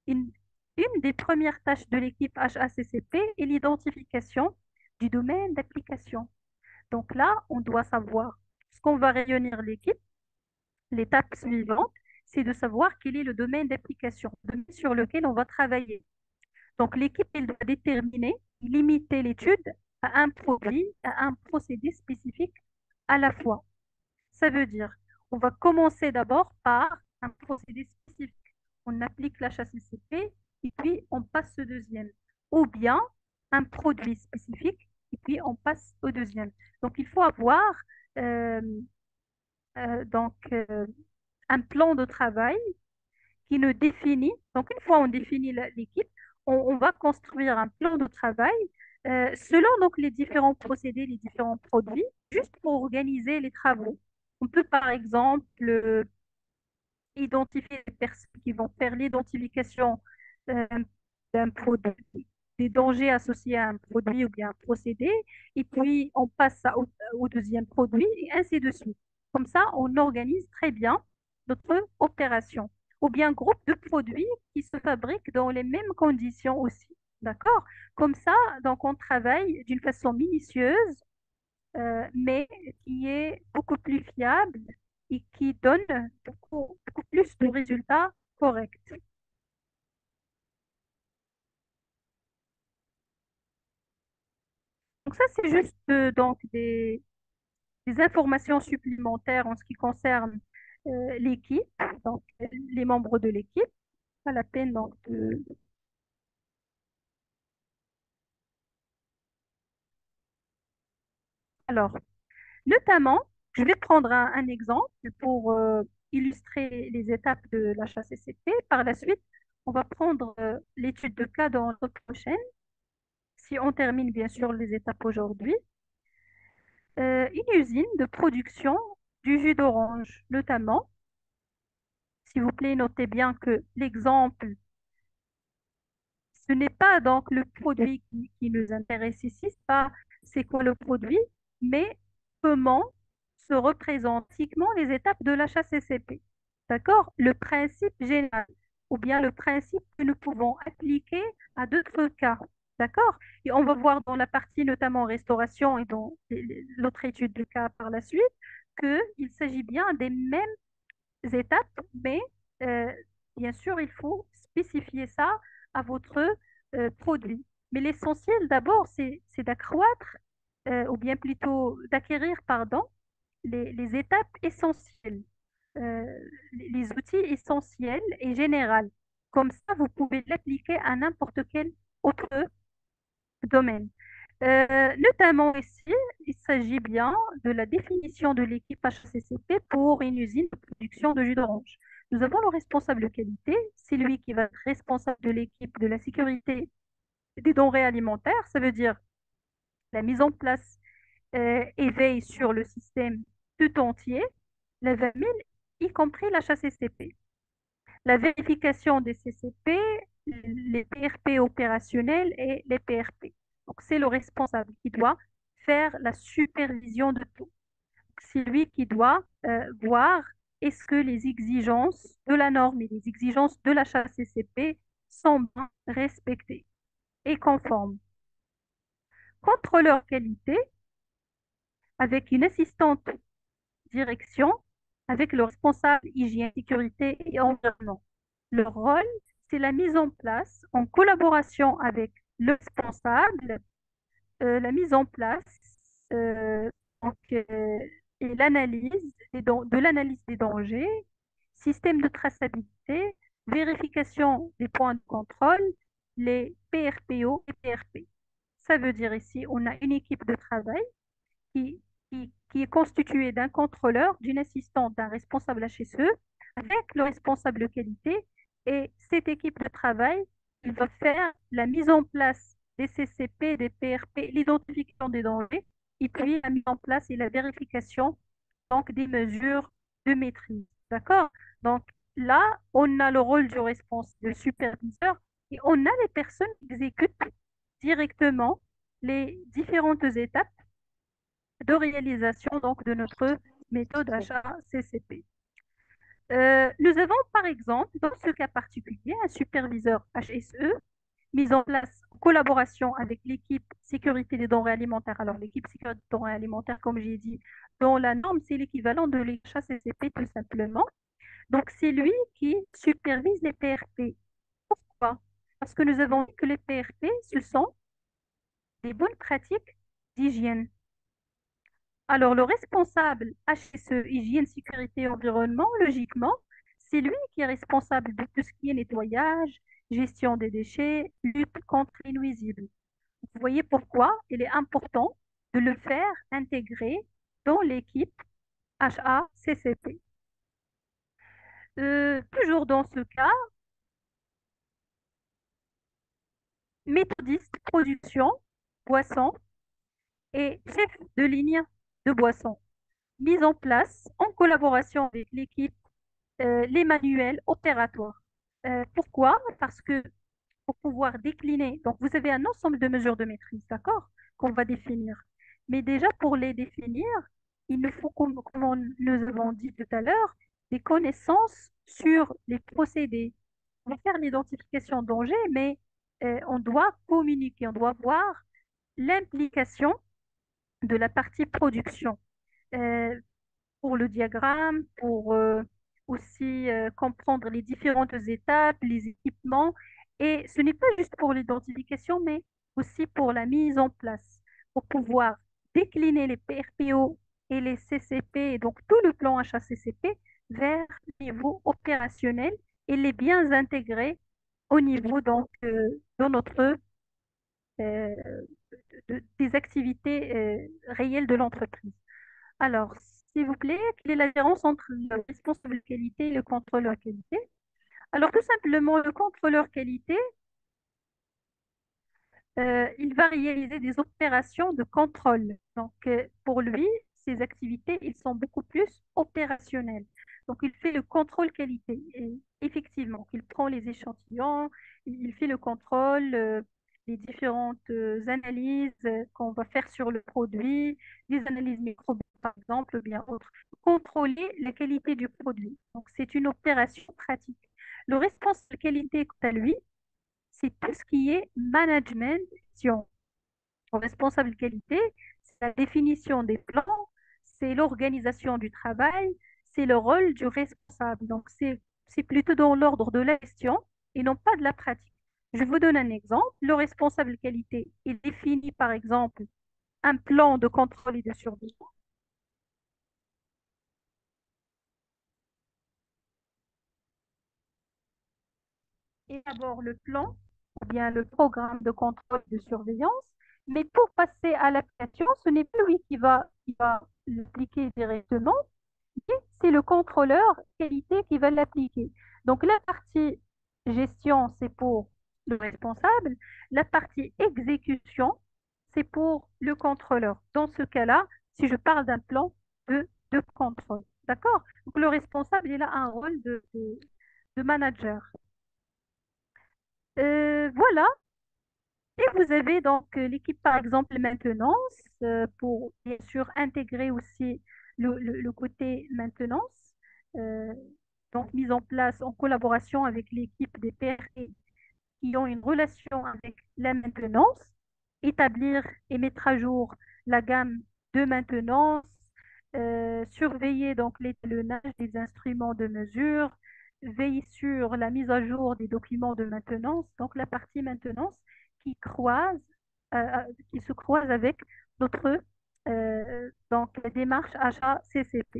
une, une des premières tâches de l'équipe HACCP est l'identification du domaine d'application. Donc là, on doit savoir ce qu'on va réunir l'équipe. L'étape suivante, c'est de savoir quel est le domaine d'application, le domaine sur lequel on va travailler. Donc l'équipe, elle doit déterminer, limiter l'étude à un produit, à un procédé spécifique à la fois. Ça veut dire, on va commencer d'abord par un procédé spécifique. On applique l'HACCP et puis on passe au deuxième. Ou bien un produit spécifique et puis on passe au deuxième. Donc il faut avoir euh, donc, un plan de travail qui nous définit. Donc une fois on définit l'équipe, on va construire un plan de travail selon donc les différents procédés, les différents produits, juste pour organiser les travaux. On peut par exemple identifier les personnes qui vont faire l'identification euh, d'un produit, des dangers associés à un produit ou bien un procédé, et puis on passe au deuxième produit, et ainsi de suite. Comme ça, on organise très bien notre opération. Ou bien groupe de produits qui se fabriquent dans les mêmes conditions aussi. D'accord? Comme ça, donc on travaille d'une façon minutieuse mais qui est beaucoup plus fiable et qui donne beaucoup plus de résultats corrects. Donc ça, c'est juste donc des informations supplémentaires en ce qui concerne l'équipe, donc les membres de l'équipe. Pas la peine donc de... Alors, notamment, je vais prendre un exemple pour illustrer les étapes de la HACCP. Par la suite, on va prendre l'étude de cas dans notre prochaine. Si on termine bien sûr les étapes aujourd'hui, une usine de production du jus d'orange, notamment, s'il vous plaît, notez bien que l'exemple, ce n'est pas donc le produit qui nous intéresse ici, c'est pas c'est quoi le produit, mais comment se représentent typiquement les étapes de l'HACCP. D'accord? Le principe général, ou bien le principe que nous pouvons appliquer à d'autres cas. D'accord? Et on va voir dans la partie notamment restauration et dans l'autre étude de cas par la suite qu'il s'agit bien des mêmes étapes, mais euh, bien sûr, il faut spécifier ça à votre produit. Mais l'essentiel d'abord, c'est d'accroître, ou bien plutôt d'acquérir, pardon, les étapes essentielles, euh, les outils essentiels et généraux. Comme ça, vous pouvez l'appliquer à n'importe quel autre domaine. Notamment ici, il s'agit bien de la définition de l'équipe HACCP pour une usine de production de jus d'orange. Nous avons le responsable qualité, c'est lui qui va être responsable de l'équipe de la sécurité des denrées alimentaires, ça veut dire la mise en place et veille sur le système tout entier, la 20 000, y compris la HACCP. La vérification des CCP, les PRP opérationnels et les PRP. Donc, c'est le responsable qui doit faire la supervision de tout. C'est lui qui doit voir est-ce que les exigences de la norme et les exigences de la CCP sont bien respectées et conformes. Contrôleur qualité avec une assistante direction avec le responsable hygiène, sécurité et environnement. Leur rôle, c'est la mise en place, en collaboration avec le responsable, la mise en place donc, et l'analyse de l'analyse des dangers, système de traçabilité, vérification des points de contrôle, les PRPO et PRP. Ça veut dire ici, on a une équipe de travail qui, qui est constitué d'un contrôleur, d'une assistante, d'un responsable HSE, avec le responsable qualité. Et cette équipe de travail, il va faire la mise en place des CCP, des PRP, l'identification des dangers, et puis la mise en place et la vérification donc, des mesures de maîtrise. D'accord? Donc là, on a le rôle du responsable, du superviseur, et on a les personnes qui exécutent directement les différentes étapes de réalisation donc, de notre méthode HACCP. Nous avons par exemple, dans ce cas particulier, un superviseur HSE mis en place en collaboration avec l'équipe sécurité des denrées alimentaires. Alors, l'équipe sécurité des denrées alimentaires, comme j'ai dit, dans la norme, c'est l'équivalent de l'HACCP tout simplement. Donc, c'est lui qui supervise les PRP. Pourquoi? Parce que nous avons vu que les PRP, ce sont des bonnes pratiques d'hygiène. Alors, le responsable HSE, hygiène, sécurité, environnement, logiquement, c'est lui qui est responsable de tout ce qui est nettoyage, gestion des déchets, lutte contre les nuisibles. Vous voyez pourquoi il est important de le faire intégrer dans l'équipe HACCP. Toujours dans ce cas, méthodiste production, boisson et chef de ligne de boisson. Mise en place en collaboration avec l'équipe, les manuels opératoires. Pourquoi? Parce que pour pouvoir décliner, donc vous avez un ensemble de mesures de maîtrise, d'accord, qu'on va définir. Mais déjà, pour les définir, il nous faut, comme nous avons dit tout à l'heure, des connaissances sur les procédés. On va faire l'identification de danger, mais on doit communiquer, on doit voir l'implication de la partie production. Euh, pour le diagramme, pour aussi comprendre les différentes étapes, les équipements. Et ce n'est pas juste pour l'identification, mais aussi pour la mise en place, pour pouvoir décliner les PRPO et les CCP, et donc tout le plan HACCP, vers le niveau opérationnel et les bien intégrer au niveau donc dans notre des activités réelles de l'entreprise. Alors, s'il vous plaît, quelle est la différence entre le responsable qualité et le contrôleur qualité? Alors, tout simplement, le contrôleur qualité, il va réaliser des opérations de contrôle. Donc, pour lui, ses activités, ils sont beaucoup plus opérationnelles. Donc, il fait le contrôle qualité. Et effectivement, il prend les échantillons, il fait le contrôle, les différentes analyses qu'on va faire sur le produit, des analyses microbiennes, par exemple, ou bien autres. Contrôler la qualité du produit. Donc, c'est une opération pratique. Le responsable qualité, quant à lui, c'est tout ce qui est management, gestion. Le responsable qualité, c'est la définition des plans, c'est l'organisation du travail, c'est le rôle du responsable. Donc, c'est plutôt dans l'ordre de la gestion et non pas de la pratique. Je vous donne un exemple. Le responsable qualité, il définit par exemple un plan de contrôle et de surveillance. Élabore le plan ou bien le programme de contrôle de surveillance, mais pour passer à l'application, ce n'est pas lui qui va l'appliquer directement, mais c'est le contrôleur qualité qui va l'appliquer. Donc la partie gestion, c'est pour le responsable, la partie exécution, c'est pour le contrôleur. Dans ce cas-là, si je parle d'un plan de contrôle, d'accord? Donc le responsable, il a un rôle de manager. Voilà. Et vous avez donc l'équipe, par exemple, maintenance, pour bien sûr intégrer aussi le côté maintenance, euh, donc mise en place en collaboration avec l'équipe des PR qui ont une relation avec la maintenance, établir et mettre à jour la gamme de maintenance, surveiller donc l'étalonnage des instruments de mesure, veiller sur la mise à jour des documents de maintenance, donc la partie maintenance qui croise, qui se croise avec notre donc la démarche achat-CCP.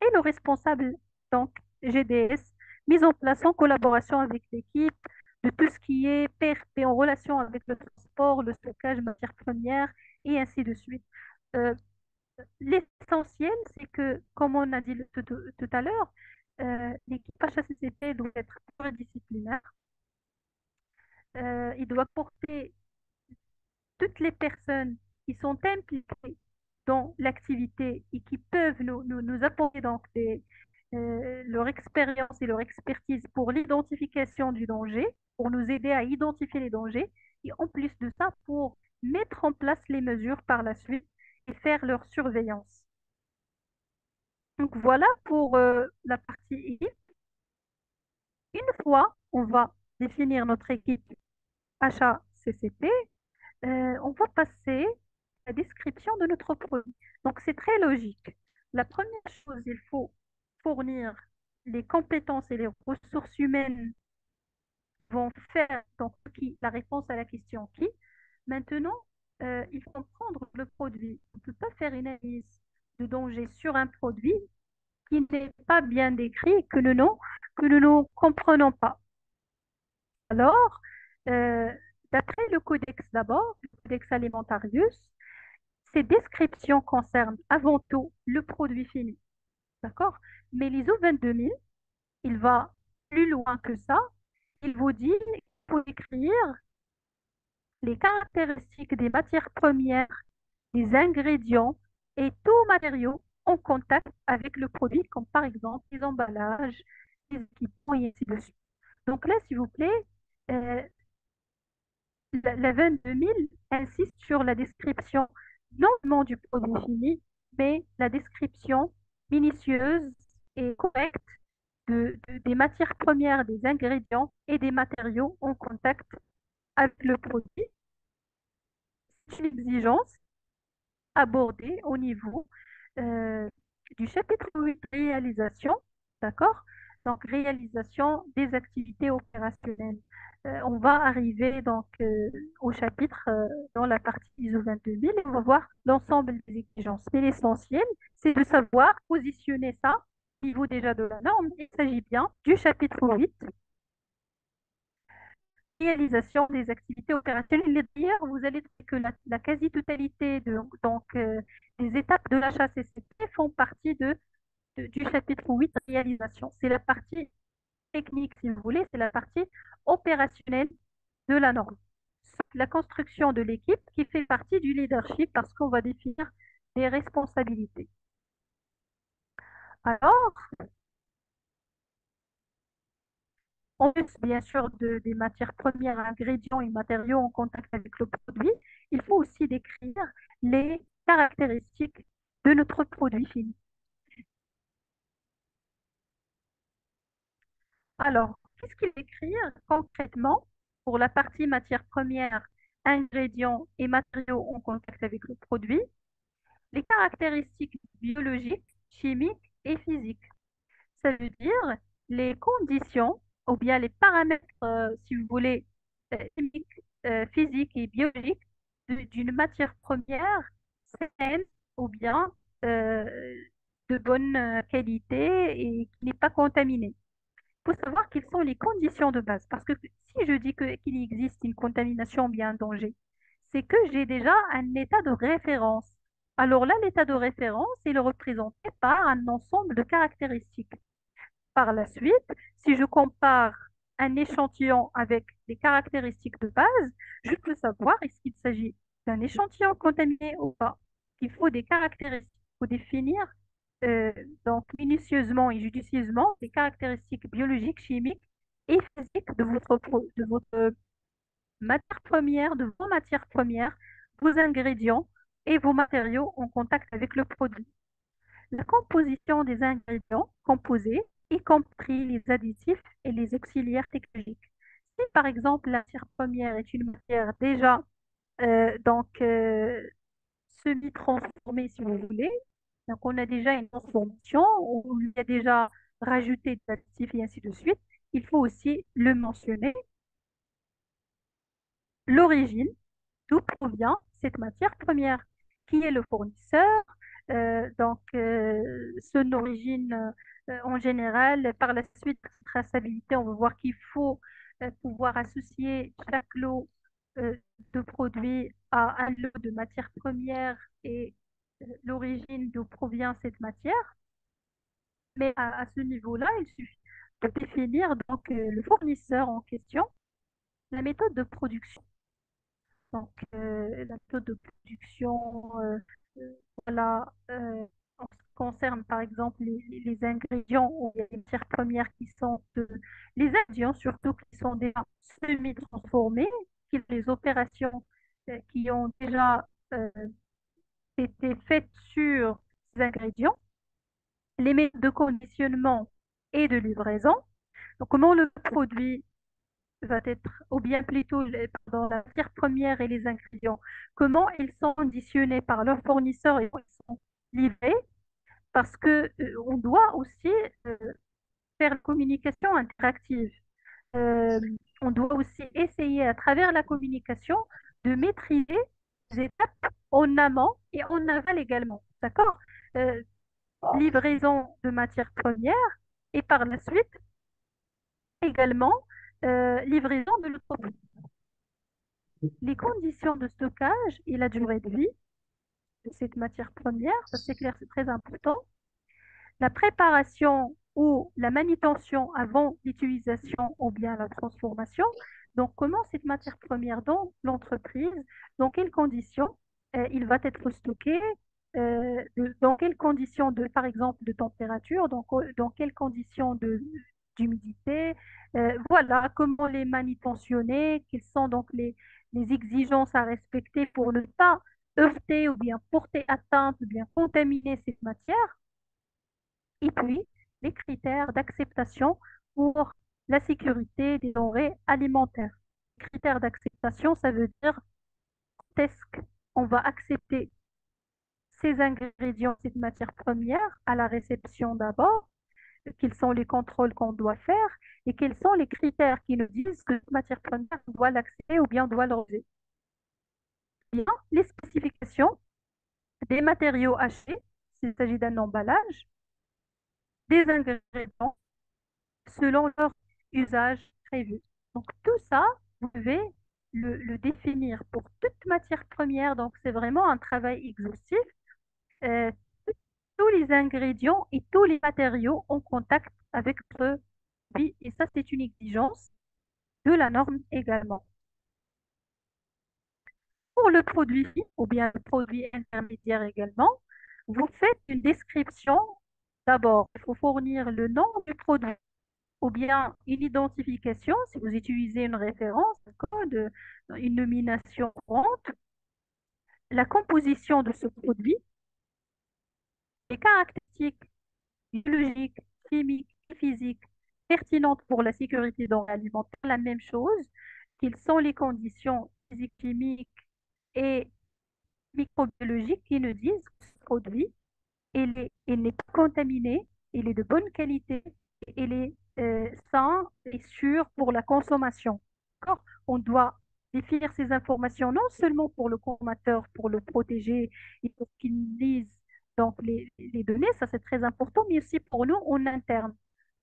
Et le responsable, donc GDS, mise en place en collaboration avec l'équipe de tout ce qui est PRP en relation avec le transport, le stockage, matières premières et ainsi de suite. Euh, L'essentiel, c'est que, comme on a dit tout à l'heure, l'équipe HACCP doit être pluridisciplinaire. Il doit porter toutes les personnes qui sont impliquées dans l'activité et qui peuvent nous apporter donc leur expérience et leur expertise pour l'identification du danger, pour nous aider à identifier les dangers, et en plus de ça, pour mettre en place les mesures par la suite et faire leur surveillance. Donc voilà pour la partie équipe. Une fois on va définir notre équipe HACCP, on va passer à la description de notre produit. Donc, c'est très logique. La première chose, il faut fournir les compétences et les ressources humaines vont faire donc qui, la réponse à la question qui. Maintenant, il faut prendre le produit. On ne peut pas faire une analyse de danger sur un produit qui n'est pas bien décrit et que nous ne comprenons pas. Alors, euh, d'après le codex d'abord, le codex alimentarius, ces descriptions concernent avant tout le produit fini. D'accord? Mais l'ISO 22000, il va plus loin que ça. Il vous dit qu'il faut écrire les caractéristiques des matières premières, des ingrédients et tout matériau en contact avec le produit, comme par exemple les emballages, les équipements et ainsi de suite. Donc là, s'il vous plaît, euh, la 22000 insiste sur la description non seulement du produit fini, mais la description minutieuse et correcte des matières premières, des ingrédients et des matériaux en contact avec le produit. C'est une exigence abordée au niveau euh, du chapitre 8 réalisation, d'accord? Donc, réalisation des activités opérationnelles. On va arriver donc au chapitre dans la partie ISO 22000 et on va voir l'ensemble des exigences. Mais l'essentiel, c'est de savoir positionner ça au niveau déjà de la norme. Il s'agit bien du chapitre 8 réalisation des activités opérationnelles. Et d'ailleurs, vous allez trouver que la quasi-totalité des étapes de la HACCP font partie du chapitre 8 réalisation. C'est la partie technique, si vous voulez, c'est la partie opérationnelle de la norme. La construction de l'équipe qui fait partie du leadership parce qu'on va définir des responsabilités. Alors, en plus, bien sûr, des matières premières, ingrédients et matériaux en contact avec le produit, il faut aussi décrire les caractéristiques de notre produit fini. Alors, qu'est-ce qu'il décrit concrètement pour la partie matières premières, ingrédients et matériaux en contact avec le produit? Les caractéristiques biologiques, chimiques et physiques. Ça veut dire les conditions ou bien les paramètres, si vous voulez, chimiques, physiques et biologiques d'une matière première saine ou bien euh, de bonne qualité et qui n'est pas contaminée. Il faut savoir quelles sont les conditions de base. Parce que si je dis qu'il existe une contamination ou bien un danger, c'est que j'ai déjà un état de référence. Alors là, l'état de référence, il est représenté par un ensemble de caractéristiques. Par la suite, si je compare un échantillon avec des caractéristiques de base, je peux savoir est-ce qu'il s'agit d'un échantillon contaminé ou pas. Il faut des caractéristiques, il faut définir euh, donc minutieusement et judicieusement les caractéristiques biologiques, chimiques et physiques de votre matière première, de vos matières premières, vos ingrédients et vos matériaux en contact avec le produit. La composition des ingrédients composés, y compris les additifs et les auxiliaires technologiques. Si par exemple la matière première est une matière déjà semi-transformée, si vous voulez, donc on a déjà une transformation où il y a déjà rajouté des additifs et ainsi de suite, il faut aussi le mentionner. L'origine, d'où provient cette matière première, qui est le fournisseur, son origine en général. Par la suite, traçabilité, on va voir qu'il faut pouvoir associer chaque lot euh, de produits à un lot de matière première et l'origine d'où provient cette matière. Mais à ce niveau-là, il suffit de définir le fournisseur en question, la méthode de production. Donc, la méthode de production, euh, voilà, en ce qui concerne par exemple les ingrédients ou les matières premières les ingrédients surtout qui sont déjà semi-transformés, les opérations qui ont déjà été faites sur ces ingrédients, les méthodes de conditionnement et de livraison. Donc, comment le produit va être, ou bien plutôt pardon, la matière première et les ingrédients, comment ils sont conditionnés par leurs fournisseurs et comment ils sont livrés, parce que on doit aussi euh, faire une communication interactive. Euh, on doit aussi essayer à travers la communication de maîtriser des étapes en amont et en aval également. D'accord? Euh, Livraison de matières premières et par la suite également livraison de l'autre produit. Les conditions de stockage et la durée de vie de cette matière première, ça c'est clair, c'est très important. La préparation ou la manutention avant l'utilisation ou bien la transformation. Donc, comment cette matière première dans l'entreprise, dans quelles conditions il va être stocké, dans quelles conditions de, par exemple, de température, dans quelles conditions d'humidité, voilà, comment les manutentionner, quelles sont donc les exigences à respecter pour ne pas heurter ou bien porter atteinte ou bien contaminer cette matière. Et puis, les critères d'acceptation pour la sécurité des denrées alimentaires. Critères d'acceptation, ça veut dire est-ce qu'on va accepter ces ingrédients, cette matière première à la réception d'abord, quels sont les contrôles qu'on doit faire et quels sont les critères qui nous disent que cette matière première on doit l'accepter ou bien on doit le rejeter. Bien, les spécifications des matériaux hachés, s'il s'agit d'un emballage, des ingrédients selon leur usage prévu. Donc tout ça, vous devez le définir pour toute matière première. Donc c'est vraiment un travail exhaustif. Euh, Tous les ingrédients et tous les matériaux en contact avec notre vie. Et ça, c'est une exigence de la norme également. Pour le produit fini, ou bien le produit intermédiaire également, vous faites une description. D'abord, il faut fournir le nom du produit ou bien une identification, si vous utilisez une référence, un code, une nomination courante, la composition de ce produit, les caractéristiques biologiques, chimiques et physiques pertinentes pour la sécurité dans l'alimentaire, la même chose, quelles sont les conditions physiques, chimiques et microbiologiques qui nous disent que ce produit il n'est pas contaminé, il est de bonne qualité, il est sain et sûr pour la consommation. D'accord. On doit définir ces informations non seulement pour le consommateur, pour le protéger et pour qu'il lise donc les données, ça c'est très important, mais aussi pour nous en interne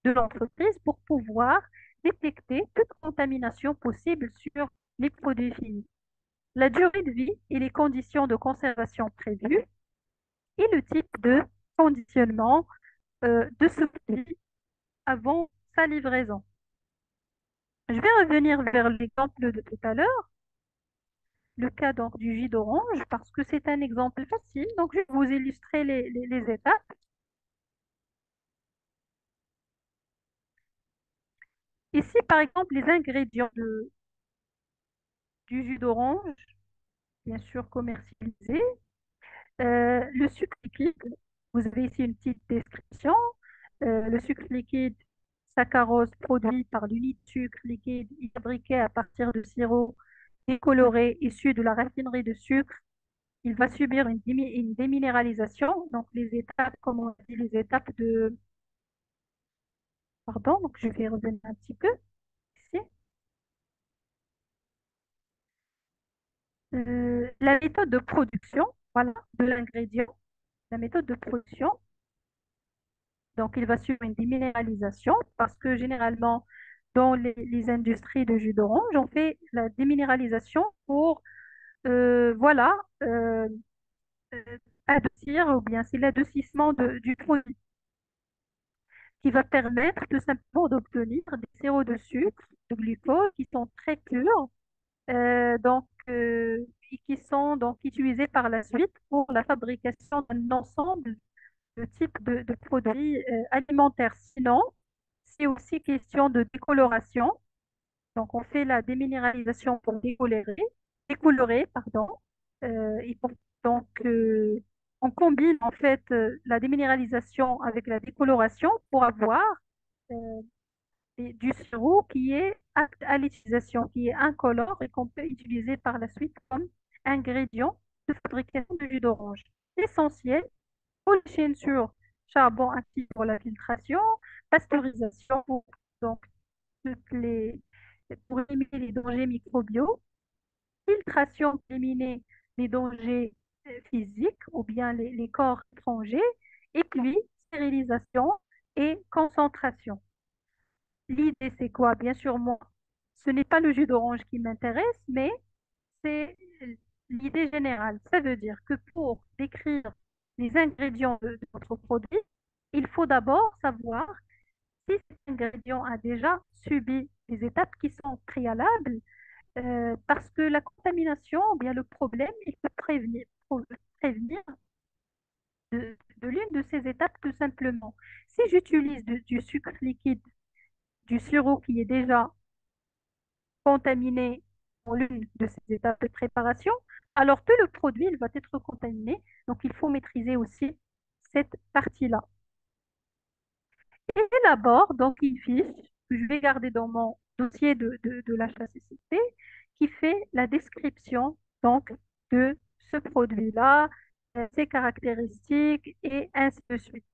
de l'entreprise pour pouvoir détecter toute contamination possible sur les produits finis. La durée de vie et les conditions de conservation prévues et le type de conditionnement de ce produit avant sa livraison. Je vais revenir vers l'exemple de tout à l'heure, le cas donc du jus d'orange, parce que c'est un exemple facile. Donc, je vais vous illustrer les étapes. Ici, par exemple, les ingrédients du jus d'orange, bien sûr commercialisé. Le sucre liquide, vous avez ici une petite description. Le sucre liquide, saccharose produit par l'unité de sucre liquide fabriqué à partir de sirop décoloré issu de la raffinerie de sucre. Il va subir une déminéralisation. Donc, les étapes, comme on dit, les étapes de... Pardon, donc je vais revenir un petit peu ici. La méthode de production, voilà, de l'ingrédient. La méthode de production. Donc, il va suivre une déminéralisation parce que généralement, dans les industries de jus d'orange, on fait la déminéralisation pour, voilà, euh, adoucir, ou bien c'est l'adoucissement du produit qui va permettre tout simplement d'obtenir des sirops de sucre, de glucose qui sont très purs, et qui sont donc utilisés par la suite pour la fabrication d'un ensemble de types de produits alimentaires. Sinon, c'est aussi question de décoloration. Donc, on fait la déminéralisation pour décolorer, pardon. Et donc, on combine en fait la déminéralisation avec la décoloration pour avoir euh, du sirop qui est apte à l'utilisation, qui est incolore et qu'on peut utiliser par la suite comme ingrédient de fabrication de jus d'orange. Essentiel pour les chaînes sur charbon actif pour la filtration, pasteurisation pour, donc, toutes les, pour éliminer les dangers microbiaux, filtration pour éliminer les dangers physiques ou bien les corps étrangers, et puis stérilisation et concentration. L'idée, c'est quoi? Bien sûr, moi, ce n'est pas le jus d'orange qui m'intéresse, mais c'est l'idée générale. Ça veut dire que pour décrire les ingrédients de notre produit, il faut d'abord savoir si cet ingrédient a déjà subi des étapes qui sont préalables, parce que la contamination, ou bien le problème, il peut prévenir de l'une de ces étapes tout simplement. Si j'utilise du sucre liquide, du sirop qui est déjà contaminé dans l'une de ces étapes de préparation, alors que le produit il va être contaminé. Donc, il faut maîtriser aussi cette partie-là. Et j'élabore donc une fiche que je vais garder dans mon dossier de l'HACCP qui fait la description donc de ce produit-là, ses caractéristiques et ainsi de suite.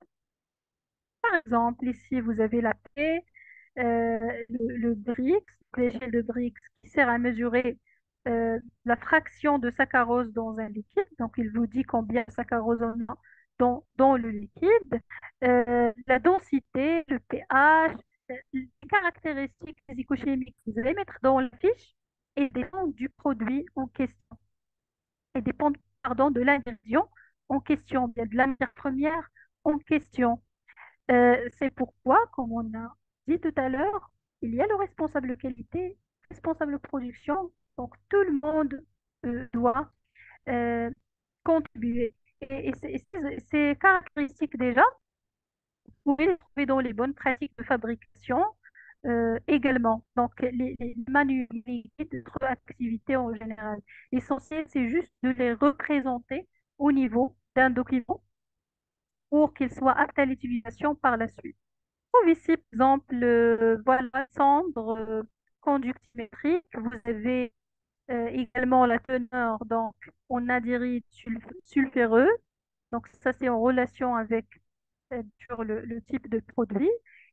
Par exemple, ici, vous avez la paix, le Brix, l'échelle de Brix, qui sert à mesurer la fraction de saccharose dans un liquide. Donc, il vous dit combien de saccharose on a dans le liquide. La densité, le pH, les caractéristiques physico-chimiques que vous allez mettre dans la fiche et dépendent du produit en question. Et dépendent, pardon, de l'ingrédient en question, bien de la matière première en question. C'est pourquoi, comme on a dit tout à l'heure, il y a le responsable qualité, responsable production, donc tout le monde doit euh, contribuer. Ces caractéristiques déjà, vous pouvez les trouver dans les bonnes pratiques de fabrication également. Donc les manuels de notre activité en général. L'essentiel, c'est juste de les représenter au niveau d'un document pour qu'il soit apte à l'utilisation par la suite. Trouve ici, par exemple, voilà, cendre conductimétrique. Vous avez également la teneur donc, en anhydride sulfureux. Donc, ça, c'est en relation avec sur le type de produit.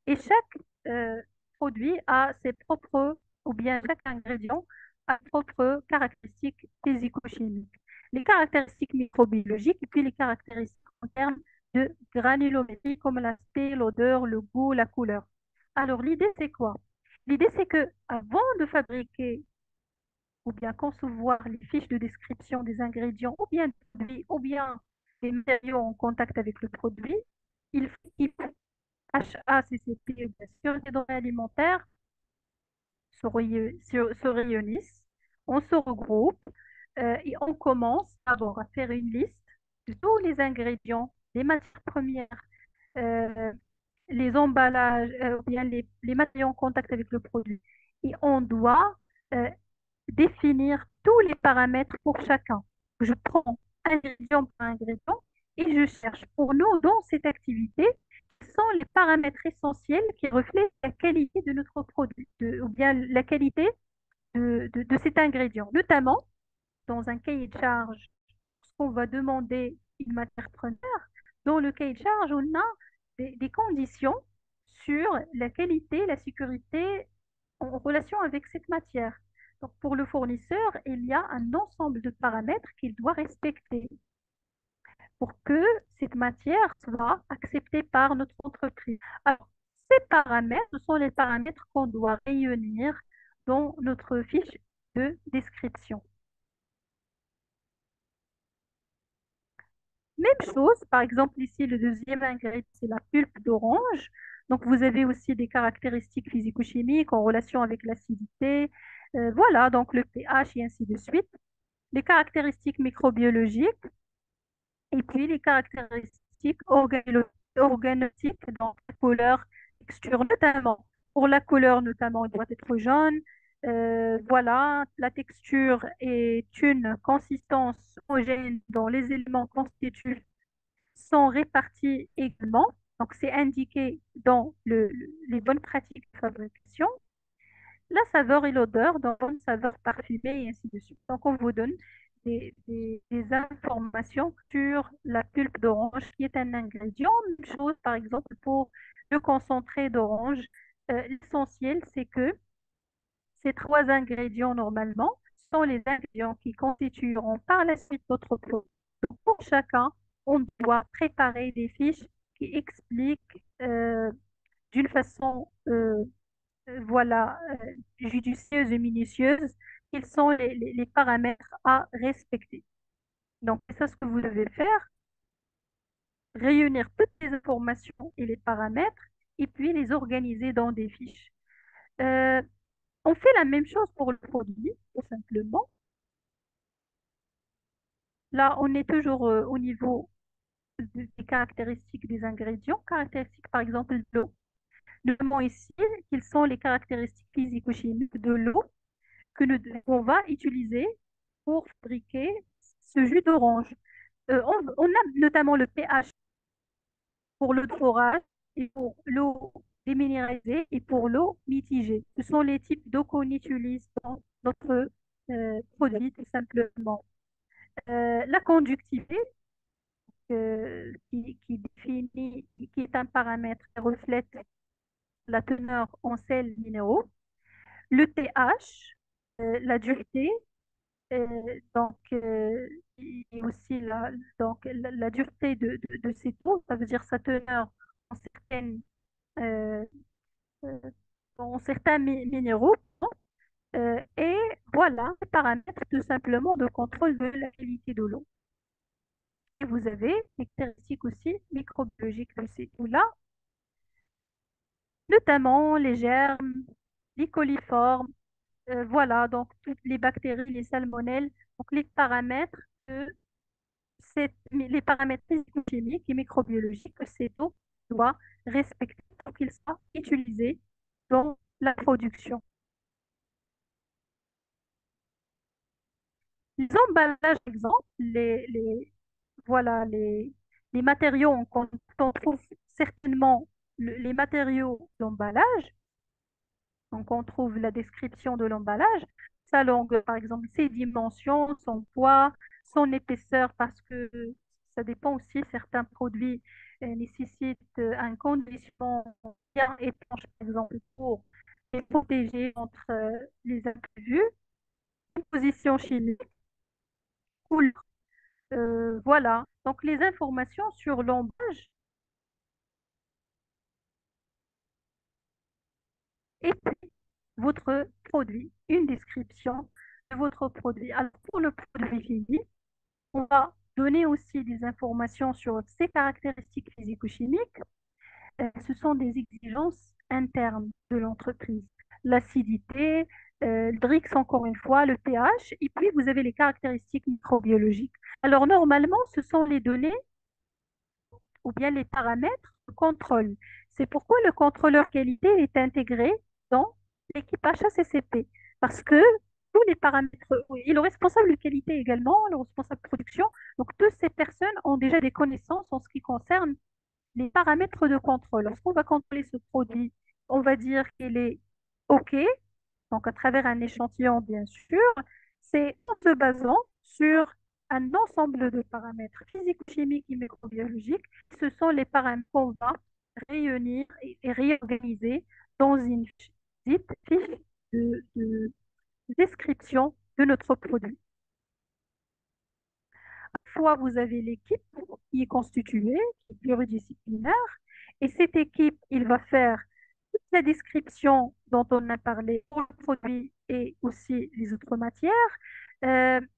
Et chaque euh, produit a ses propres, ou bien chaque ingrédient a ses propres caractéristiques physico-chimiques. Les caractéristiques microbiologiques et puis les caractéristiques en termes de granulométrie comme l'aspect, l'odeur, le goût, la couleur. Alors, l'idée, c'est quoi? L'idée, c'est que avant de fabriquer ou bien concevoir les fiches de description des ingrédients ou bien des produits, ou bien des matériaux en contact avec le produit, il faut qu'il HACCP, bien sûr, les denrées alimentaires se réunissent, on se regroupe et on commence d'abord à faire une liste de tous les ingrédients, les matières premières, euh, les emballages, ou bien les matériaux en contact avec le produit. Et on doit euh, définir tous les paramètres pour chacun. Je prends ingrédient par ingrédient et je cherche pour nous dans cette activité quels sont les paramètres essentiels qui reflètent la qualité de notre produit, ou bien la qualité de cet ingrédient. Notamment, dans un cahier de charge, lorsqu'on va demander une matière première, dans le cahier de charge, on a des conditions sur la qualité, la sécurité en relation avec cette matière. Donc, pour le fournisseur, il y a un ensemble de paramètres qu'il doit respecter pour que cette matière soit acceptée par notre entreprise. Alors, ces paramètres, ce sont les paramètres qu'on doit réunir dans notre fiche de description. Même chose, par exemple, ici, le deuxième ingrédient, c'est la pulpe d'orange. Donc, vous avez aussi des caractéristiques physico-chimiques en relation avec l'acidité. Voilà, donc le pH et ainsi de suite. Les caractéristiques microbiologiques et puis les caractéristiques organoleptiques, donc la couleur, texture notamment. Pour la couleur notamment, il doit être jaune. Voilà, la texture est une consistance homogène dont les éléments constituent sont répartis également. Donc, c'est indiqué dans les bonnes pratiques de fabrication. La saveur et l'odeur, donc bonne saveur parfumée et ainsi de suite. Donc, on vous donne des informations sur la pulpe d'orange, qui est un ingrédient. Même chose, par exemple, pour le concentré d'orange. L'essentiel, c'est que ces trois ingrédients, normalement, sont les ingrédients qui constitueront par la suite notre produit. Pour chacun, on doit préparer des fiches qui expliquent d'une façon voilà, judicieuse et minutieuse quels sont les paramètres à respecter. Donc, c'est ça ce que vous devez faire, réunir toutes les informations et les paramètres et puis les organiser dans des fiches. Euh, on fait la même chose pour le produit, tout simplement. Là, on est toujours au niveau des caractéristiques des ingrédients, caractéristiques par exemple de l'eau. Nous demandons ici quelles sont les caractéristiques physico-chimiques de l'eau qu'on va utiliser pour fabriquer ce jus d'orange. On a notamment le pH pour l'eau de forage et pour l'eau déminéralisée et pour l'eau mitigée. Ce sont les types d'eau qu'on utilise dans notre produit, tout simplement. La conductivité, qui définit, qui est un paramètre qui reflète la teneur en sels minéraux. Le pH, la dureté, et aussi la dureté de cette eau, ça veut dire sa teneur en euh, euh, certains minéraux. Et voilà, les paramètres tout simplement de contrôle de la qualité de l'eau. Et vous avez les caractéristiques aussi microbiologiques de ces eaux-là, notamment les germes, les coliformes, voilà, donc toutes les bactéries, les salmonelles, donc les paramètres physico-chimiques et microbiologiques que cette eau doit respecter pour qu'ils soient utilisés dans la production. Les emballages, par exemple, voilà, les matériaux qu'on trouve certainement les matériaux d'emballage, donc on trouve la description de l'emballage, sa longueur, par exemple, ses dimensions, son poids, son épaisseur, parce que ça dépend aussi, certains produits nécessitent un conditionnement bien étanche, par exemple, pour les protéger contre les imprévus, composition chimique, couleur, voilà. Donc les informations sur l'emballage et puis votre produit, une description de votre produit. Alors pour le produit fini, on va donner aussi des informations sur ses caractéristiques physico-chimiques. Ce sont des exigences internes de l'entreprise. L'acidité, le Brix, encore une fois, le pH, et puis vous avez les caractéristiques microbiologiques. Alors normalement, ce sont les données ou bien les paramètres de contrôle. C'est pourquoi le contrôleur qualité est intégré dans l'équipe HACCP. Parce que tous les paramètres, oui, et le responsable de qualité également, le responsable de production, donc toutes ces personnes ont déjà des connaissances en ce qui concerne les paramètres de contrôle. Lorsqu'on va contrôler ce produit, on va dire qu'il est OK, donc à travers un échantillon, bien sûr, c'est en se basant sur un ensemble de paramètres physico-chimiques et microbiologiques. Ce sont les paramètres qu'on va réunir et réorganiser dans une dite fiche de description de notre produit. Fois, vous avez l'équipe qui est constituée, qui est pluridisciplinaire, et cette équipe, il va faire toute la description dont on a parlé pour le produit et aussi les autres matières.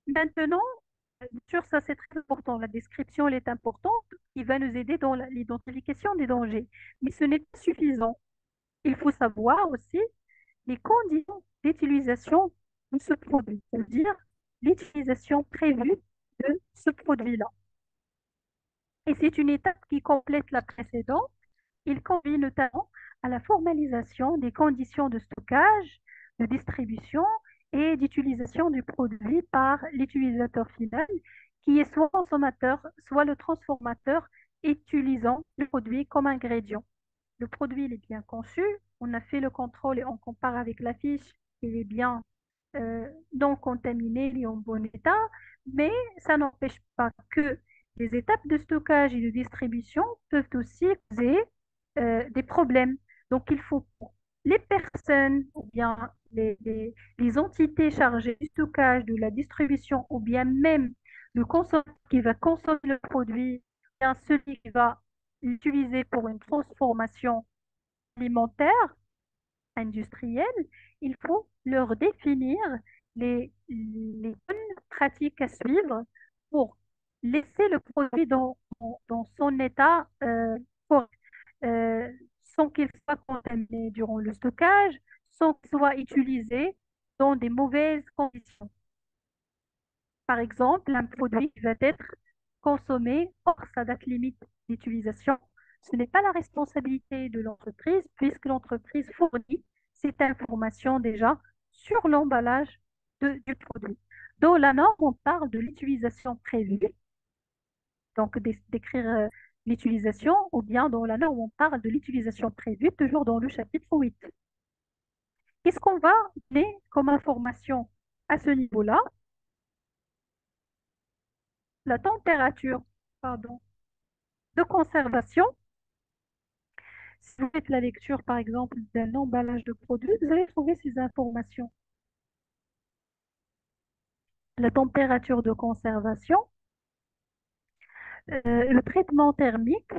Maintenant, bien sûr, ça c'est très important. La description, elle est importante, qui va nous aider dans l'identification des dangers. Mais ce n'est pas suffisant. Il faut savoir aussi les conditions d'utilisation de ce produit, c'est-à-dire l'utilisation prévue de ce produit-là. Et c'est une étape qui complète la précédente. Il convient notamment à la formalisation des conditions de stockage, de distribution et d'utilisation du produit par l'utilisateur final, qui est soit consommateur, soit le transformateur utilisant le produit comme ingrédient. Le produit il est bien conçu, on a fait le contrôle et on compare avec la fiche, il est bien non contaminé, il est en bon état, mais ça n'empêche pas que les étapes de stockage et de distribution peuvent aussi causer des problèmes. Donc, il faut les personnes ou bien les entités chargées du stockage, de la distribution ou bien même le consommateur qui va consommer le produit, ou bien celui qui va l'utiliser pour une transformation alimentaire, industrielle, il faut leur définir les bonnes pratiques à suivre pour laisser le produit dans son état correct, euh, sans qu'il soit contaminé durant le stockage, sans qu'il soit utilisé dans des mauvaises conditions. Par exemple, un produit qui va être consommé hors sa date limite d'utilisation, ce n'est pas la responsabilité de l'entreprise puisque l'entreprise fournit cette information déjà sur l'emballage du produit. Dans la norme, on parle de l'utilisation prévue, donc d'écrire l'utilisation, ou bien dans la norme, on parle de l'utilisation prévue, toujours dans le chapitre 8. Qu'est-ce qu'on va donner comme information à ce niveau-là? La température, pardon, de conservation. Si vous faites la lecture, par exemple, d'un emballage de produits, vous allez trouver ces informations. La température de conservation, le traitement thermique,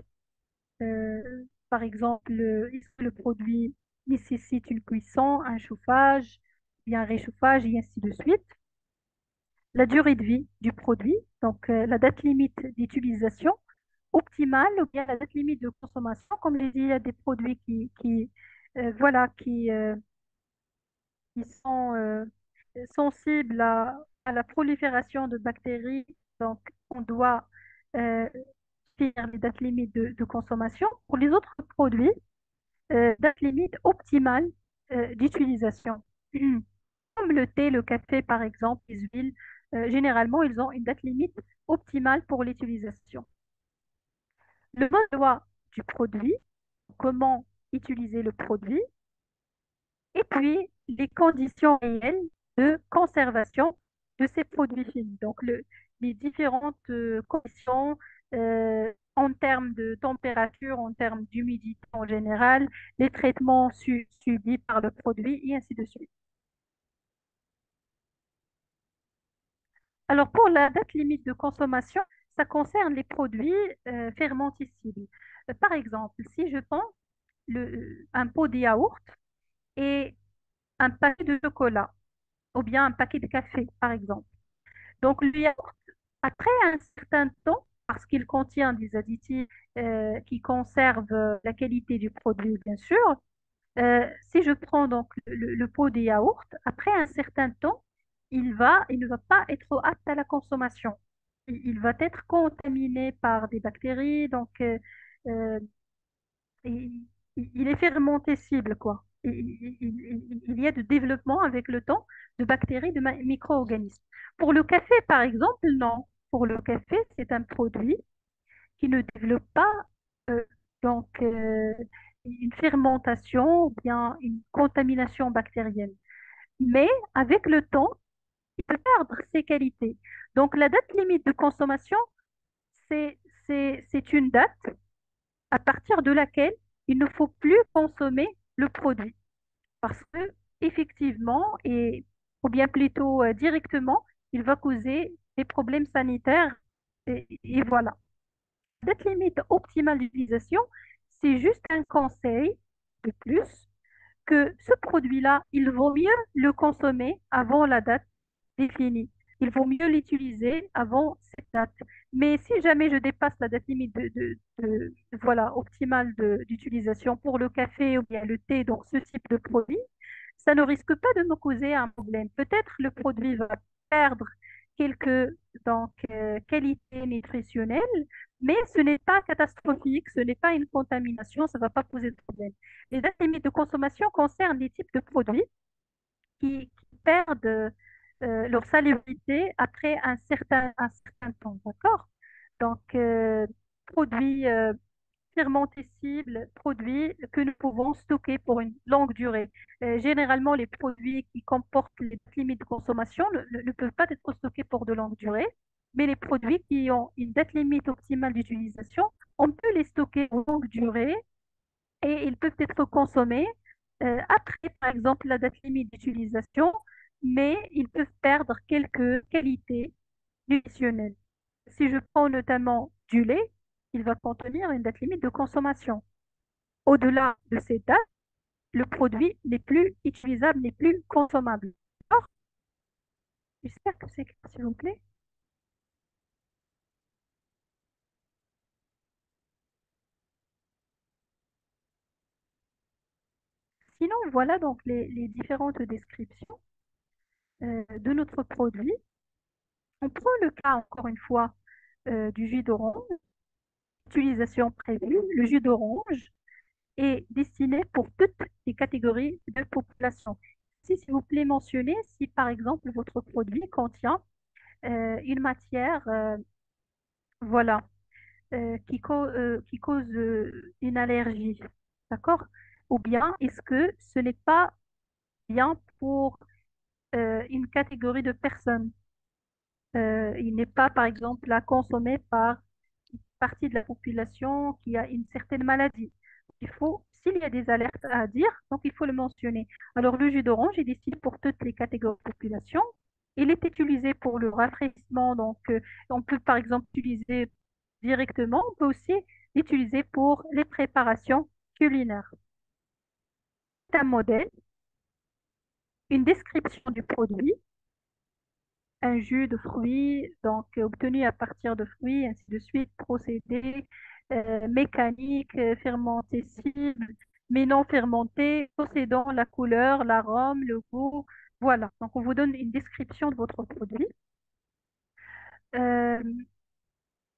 par exemple, est-ce que le produit nécessite une cuisson, un chauffage, bien un réchauffage, et ainsi de suite. La durée de vie du produit, donc la date limite d'utilisation optimale ou bien la date limite de consommation. Comme je l'ai dit, il y a des produits voilà, qui sont sensibles à la prolifération de bactéries. Donc, on doit euh, finir les dates limites de consommation. Pour les autres produits, date limite optimale d'utilisation. Comme le thé, le café, par exemple, les huiles, généralement, ils ont une date limite optimale pour l'utilisation. Le mode d'emploi du produit, comment utiliser le produit, et puis les conditions réelles de conservation de ces produits finis. Donc, les différentes conditions en termes de température, en termes d'humidité en général, les traitements subis par le produit, et ainsi de suite. Alors, pour la date limite de consommation, ça concerne les produits fermentescibles. Par exemple, si je prends un pot de yaourt et un paquet de chocolat, ou bien un paquet de café, par exemple. Donc, le yaourt, après un certain temps, parce qu'il contient des additifs qui conservent la qualité du produit, bien sûr, si je prends donc le pot de yaourt, après un certain temps, il ne va pas être apte à la consommation. Il va être contaminé par des bactéries, donc euh, il, il est fermentescible, quoi. Il y a de développement avec le temps de bactéries, de micro-organismes. Pour le café, par exemple, non. Pour le café, c'est un produit qui ne développe pas euh, donc, une fermentation ou bien une contamination bactérienne. Mais avec le temps, il peut perdre ses qualités. Donc, la date limite de consommation, c'est une date à partir de laquelle il ne faut plus consommer le produit. Parce que, effectivement, ou bien plutôt directement, il va causer des problèmes sanitaires. Et voilà. Cette limite optimale d'utilisation, c'est juste un conseil de plus que ce produit-là, il vaut mieux le consommer avant la date définie. Il vaut mieux l'utiliser avant cette date. Mais si jamais je dépasse la date limite voilà, optimale d'utilisation pour le café ou bien le thé, donc ce type de produit, ça ne risque pas de me causer un problème. Peut-être le produit va perdre quelques qualités nutritionnelles, mais ce n'est pas catastrophique, ce n'est pas une contamination, ça ne va pas poser de problème. Les dates limites de consommation concernent les types de produits qui perdent leur salubrité après un certain temps, d'accord? Donc, produits fermentescibles, produits que nous pouvons stocker pour une longue durée. Généralement, les produits qui comportent les limites de consommation ne peuvent pas être stockés pour de longue durée, mais les produits qui ont une date limite optimale d'utilisation, on peut les stocker pour longue durée et ils peuvent être consommés après, par exemple, la date limite d'utilisation, mais ils peuvent perdre quelques qualités nutritionnelles. Si je prends notamment du lait, il va contenir une date limite de consommation. Au-delà de cette date, le produit n'est plus utilisable, n'est plus consommable. D'accord. J'espère que c'est clair, s'il vous plaît. Sinon, voilà donc les différentes descriptions de notre produit. On prend le cas, encore une fois, du jus d'orange. Utilisation prévue. Le jus d'orange est destiné pour toutes les catégories de population. Si, s'il vous plaît, mentionnez si, par exemple, votre produit contient une matière, voilà, qui cause une allergie. D'accord? Ou bien est-ce que ce n'est pas bien pour une catégorie de personnes? Il n'est pas, par exemple, à consommer par une partie de la population qui a une certaine maladie. Il faut, s'il y a des alertes à dire, donc il faut le mentionner. Alors, le jus d'orange est destiné pour toutes les catégories de population. Il est utilisé pour le rafraîchissement, donc on peut par exemple l'utiliser directement, on peut aussi l'utiliser pour les préparations culinaires. C'est un modèle, une description du produit, un jus de fruits, donc obtenu à partir de fruits, ainsi de suite, procédé mécanique, fermenté cible, mais non fermenté, possédant la couleur, l'arôme, le goût. Voilà, donc on vous donne une description de votre produit. Euh,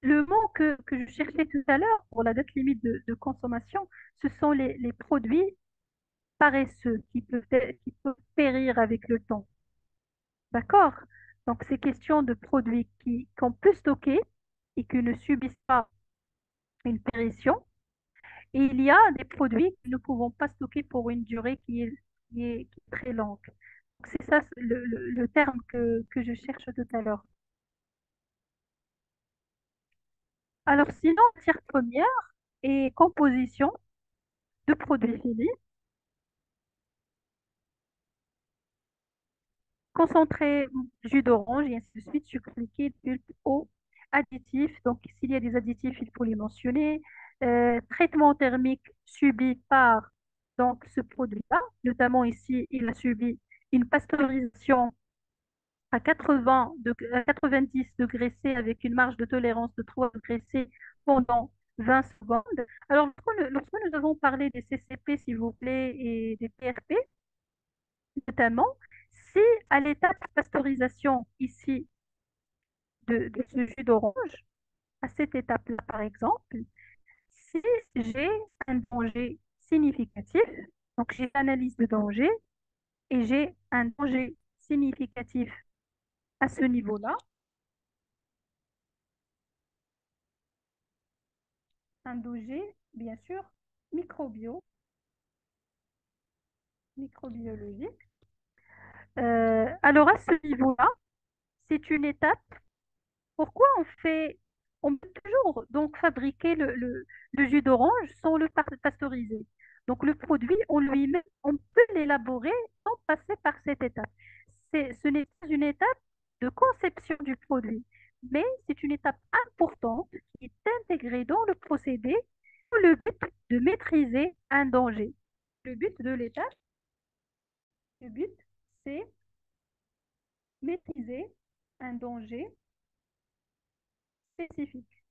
le mot que je cherchais tout à l'heure pour la date limite de consommation, ce sont les produits paresseux qui peuvent périr avec le temps. D'accord? Donc, c'est question de produits qu'on peut stocker et qui ne subissent pas une pérition. Et il y a des produits que nous ne pouvons pas stocker pour une durée qui est très longue. Donc, c'est ça le terme que je cherche tout à l'heure. Alors, sinon, matière première et composition de produits finis, concentré, jus d'orange et ainsi de suite, sucre liquide, pulpe, eau, additifs. Donc, s'il y a des additifs, il faut les mentionner. Traitement thermique subi par donc, ce produit-là. Notamment ici, il a subi une pasteurisation à 90 degrés C avec une marge de tolérance de 3 degrés C pendant 20 secondes. Alors, lorsque nous avons parlé des CCP, s'il vous plaît, et des PRP, notamment, si à l'étape de pasteurisation ici de ce jus d'orange, à cette étape-là par exemple, si j'ai un danger significatif, donc j'ai l'analyse de danger et j'ai un danger significatif à ce niveau-là, un danger bien sûr microbio, microbiologique. Alors à ce niveau-là, c'est une étape. Pourquoi on peut toujours donc fabriquer le jus d'orange sans le pasteuriser. Donc le produit, on lui-même, on peut l'élaborer sans passer par cette étape. Ce n'est pas une étape de conception du produit, mais c'est une étape importante qui est intégrée dans le procédé pour le but de maîtriser un danger. Le but de l'étape, le but, c'est maîtriser un danger spécifique.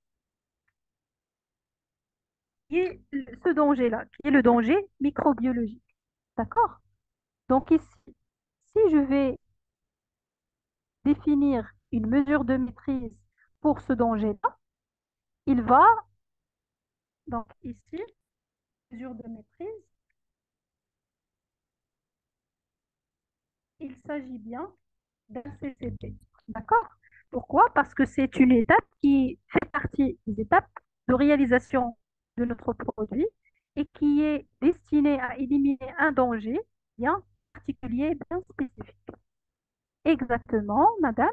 Qui est ce danger-là, qui est le danger microbiologique. D'accord? Donc ici, si je vais définir une mesure de maîtrise pour ce danger-là, il va, donc ici, mesure de maîtrise, il s'agit bien d'un CCP. D'accord? Pourquoi? Parce que c'est une étape qui fait partie des étapes de réalisation de notre produit et qui est destinée à éliminer un danger bien particulier, bien spécifique. Exactement, madame.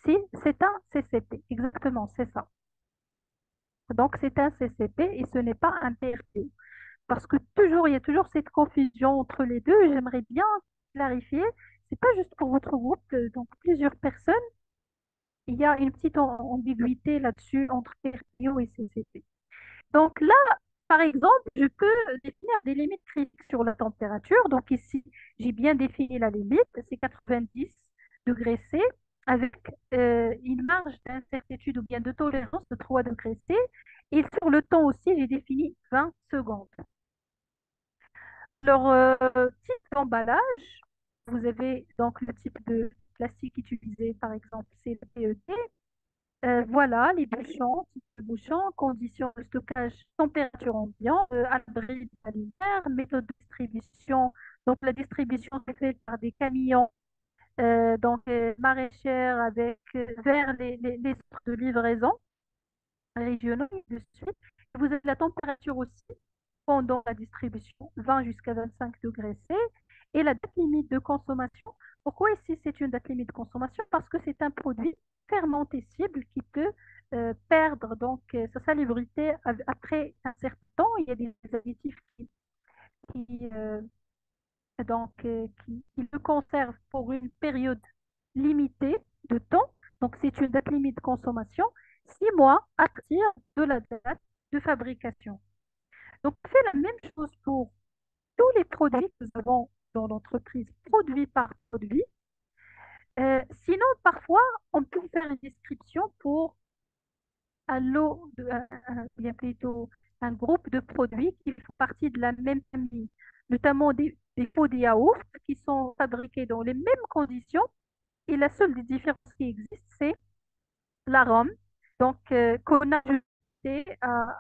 Si c'est un CCP, exactement, c'est ça. Donc, c'est un CCP et ce n'est pas un PRP. Parce que toujours, il y a toujours cette confusion entre les deux. J'aimerais bien clarifier. C'est pas juste pour votre groupe, donc plusieurs personnes. Il y a une petite ambiguïté là-dessus entre RPO et CCP. Donc là, par exemple, je peux définir des limites critiques sur la température. Donc ici, j'ai bien défini la limite, c'est 90 degrés C avec une marge d'incertitude ou bien de tolérance de 3 degrés C. Et sur le temps aussi, j'ai défini 20 secondes. Alors, type d'emballage, vous avez donc le type de plastique utilisé, par exemple, c'est le PET. Voilà, les bouchons, type de bouchons, conditions de stockage, température ambiante, à l'abri de la lumière, méthode de distribution. Donc, la distribution se fait par des camions maraîchères avec vers les centres de livraison régionaux et de suite. Vous avez la température aussi pendant la distribution, 20 jusqu'à 25 degrés C, et la date limite de consommation. Pourquoi ici c'est une date limite de consommation? Parce que c'est un produit fermentescible qui peut perdre sa salubrité après un certain temps. Il y a des additifs qui, euh, qui le conservent pour une période limitée de temps. Donc c'est une date limite de consommation, 6 mois à partir de la date de fabrication. Donc, on fait la même chose pour tous les produits que nous avons dans l'entreprise, produit par produit. Sinon, parfois, on peut faire une description pour un lot, bien plutôt un groupe de produits qui font partie de la même famille, notamment des pots de yaourt qui sont fabriqués dans les mêmes conditions. Et la seule des différences qui existe, c'est l'arôme qu'on a ajouté à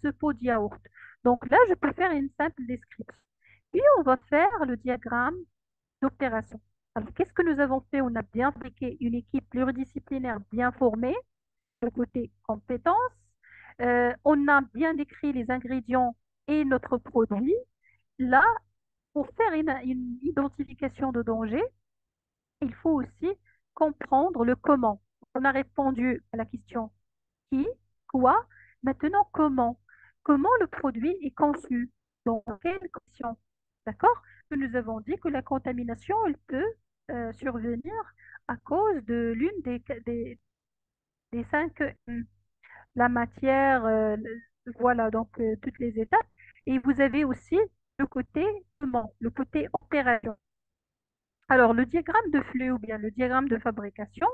ce pot de yaourt. Donc là, je peux faire une simple description. Puis on va faire le diagramme d'opération. Alors, qu'est-ce que nous avons fait? On a bien fabriqué une équipe pluridisciplinaire bien formée, le côté compétences. On a bien décrit les ingrédients et notre produit. Là, pour faire une identification de danger, il faut aussi comprendre le comment. On a répondu à la question qui, quoi, maintenant comment. Comment le produit est conçu, dans quelles conditions. D'accord? Que nous avons dit que la contamination, elle peut survenir à cause de l'une des cinq la matière, voilà, toutes les étapes. Et vous avez aussi le côté comment, le côté opération. Alors, le diagramme de flux ou bien le diagramme de fabrication,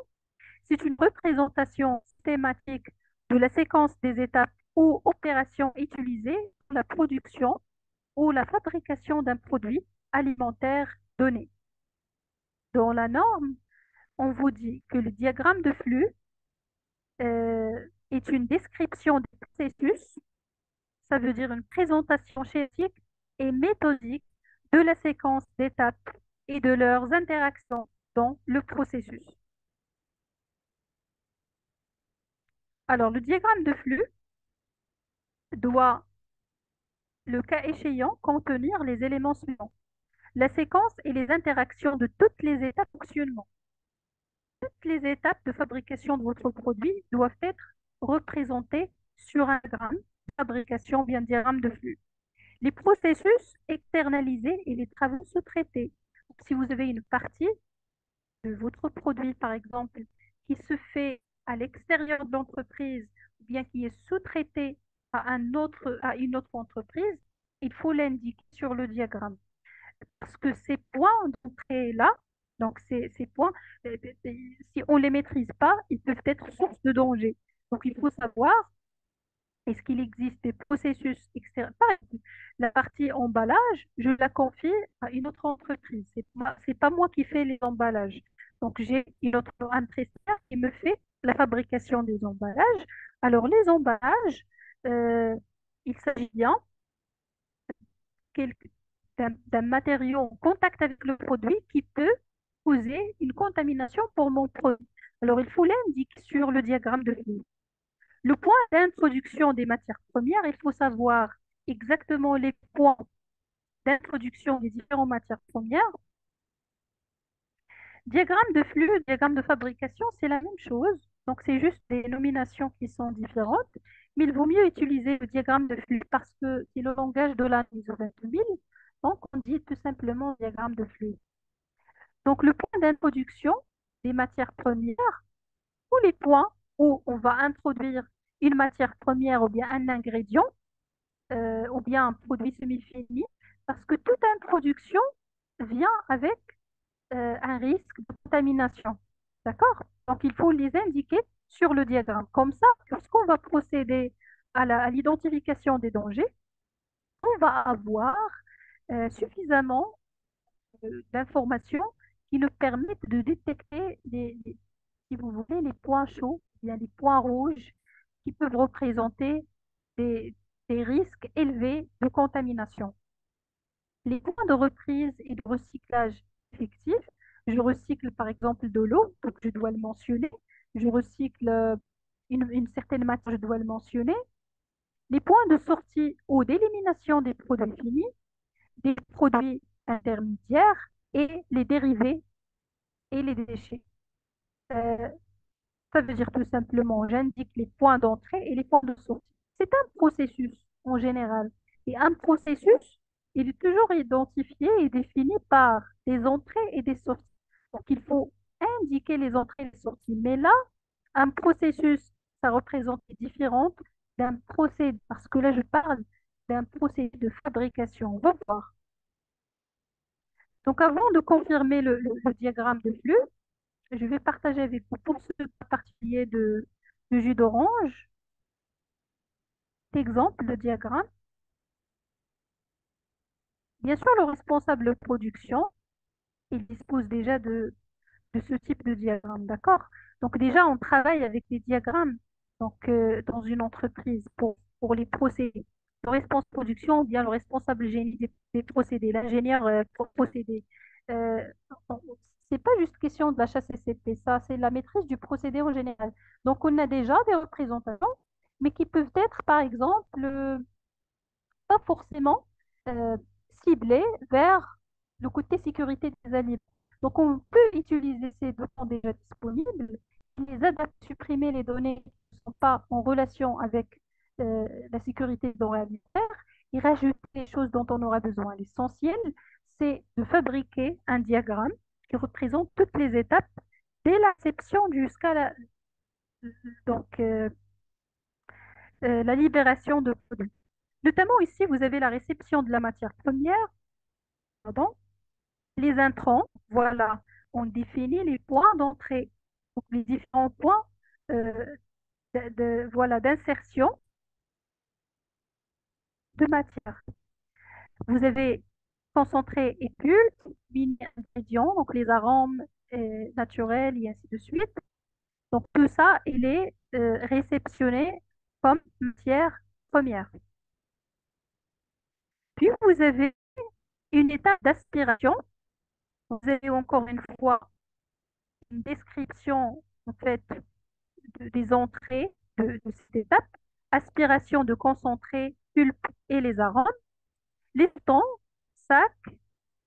c'est une représentation thématique de la séquence des étapes ou opérations utilisées pour la production ou la fabrication d'un produit alimentaire donné. Dans la norme, on vous dit que le diagramme de flux est une description des processus, ça veut dire une présentation schématique et méthodique de la séquence d'étapes et de leurs interactions dans le processus. Alors, le diagramme de flux doit, le cas échéant, contenir les éléments suivants: la séquence et les interactions de toutes les étapes de fonctionnement. Toutes les étapes de fabrication de votre produit doivent être représentées sur un diagramme de fabrication, bien diagramme de flux. Les processus externalisés et les travaux sous-traités. Si vous avez une partie de votre produit, par exemple, qui se fait à l'extérieur de l'entreprise ou bien qui est sous-traité à une autre entreprise, il faut l'indiquer sur le diagramme. Parce que ces points d'entrée-là, donc ces points, si on ne les maîtrise pas, ils peuvent être source de danger. Donc il faut savoir, est-ce qu'il existe des processus extérieurs? Par exemple, la partie emballage, je la confie à une autre entreprise. C'est pas moi qui fais les emballages. Donc, j'ai un prestataire qui me fait la fabrication des emballages. Alors, les emballages, euh, il s'agit bien quel- d'un matériau en contact avec le produit qui peut causer une contamination pour mon produit. Alors, il faut l'indiquer sur le diagramme de flux. Le point d'introduction des matières premières, il faut savoir exactement les points d'introduction des différentes matières premières. Diagramme de flux, diagramme de fabrication, c'est la même chose. Donc, c'est juste des nominations qui sont différentes. Mais il vaut mieux utiliser le diagramme de flux parce que c'est le langage de la ISO 22000. Donc, on dit tout simplement diagramme de flux. Donc, le point d'introduction des matières premières, tous les points où on va introduire une matière première ou bien un ingrédient ou bien un produit semi-fini, parce que toute introduction vient avec un risque de contamination. D'accord? Donc, il faut les indiquer sur le diagramme. Comme ça, lorsqu'on va procéder à l'identification des dangers, on va avoir suffisamment d'informations qui nous permettent de détecter, si vous voulez, les points chauds, bien les points rouges qui peuvent représenter des, des risques élevés de contamination. Les points de reprise et de recyclage effectif, je recycle par exemple de l'eau, donc je dois le mentionner. Je recycle une certaine matière, je dois le mentionner. Les points de sortie ou d'élimination des produits finis, des produits intermédiaires et les dérivés et les déchets. Euh, Ça veut dire tout simplement, j'indique les points d'entrée et les points de sortie. C'est un processus en général. Et un processus, il est toujours identifié et défini par des entrées et des sorties. Donc, il faut indiquer les entrées et les sorties. Mais là, un processus, ça représente différentes d'un procédé, parce que là, je parle d'un procédé de fabrication. On va voir. Donc, avant de confirmer le diagramme de flux, je vais partager avec vous pour ce cas particulier de jus d'orange, exemple de diagramme. Bien sûr, le responsable de production, il dispose déjà de ce type de diagramme, d'accord? Donc déjà, on travaille avec des diagrammes donc, dans une entreprise pour les procédés. Le responsable de production ou bien le responsable génie des procédés, l'ingénieur pour procédés. Euh, on- c'est pas juste question de la HACCP, ça, c'est la maîtrise du procédé en général. Donc on a déjà des représentations, mais qui peuvent être, par exemple, pas forcément euh, ciblés vers le côté sécurité des aliments. Donc, on peut utiliser ces données déjà disponibles, les adapter, supprimer les données qui ne sont pas en relation avec la sécurité des denrées alimentaires et rajouter les choses dont on aura besoin. L'essentiel, c'est de fabriquer un diagramme qui représente toutes les étapes dès l'inception jusqu'à donc, la libération de produits. Notamment ici, vous avez la réception de la matière première, pardon, les intrants, voilà, on définit les points d'entrée, donc les différents points euh, voilà, d'insertion de matière. Vous avez concentré et pulpe, mini-ingrédients, donc les arômes naturels et ainsi de suite. Donc tout ça, il est réceptionné comme matière première. Puis vous avez une étape d'aspiration. Vous avez encore une fois une description en fait des entrées de cette étape, aspiration de concentré, pulpe et les arômes, laiton, sac,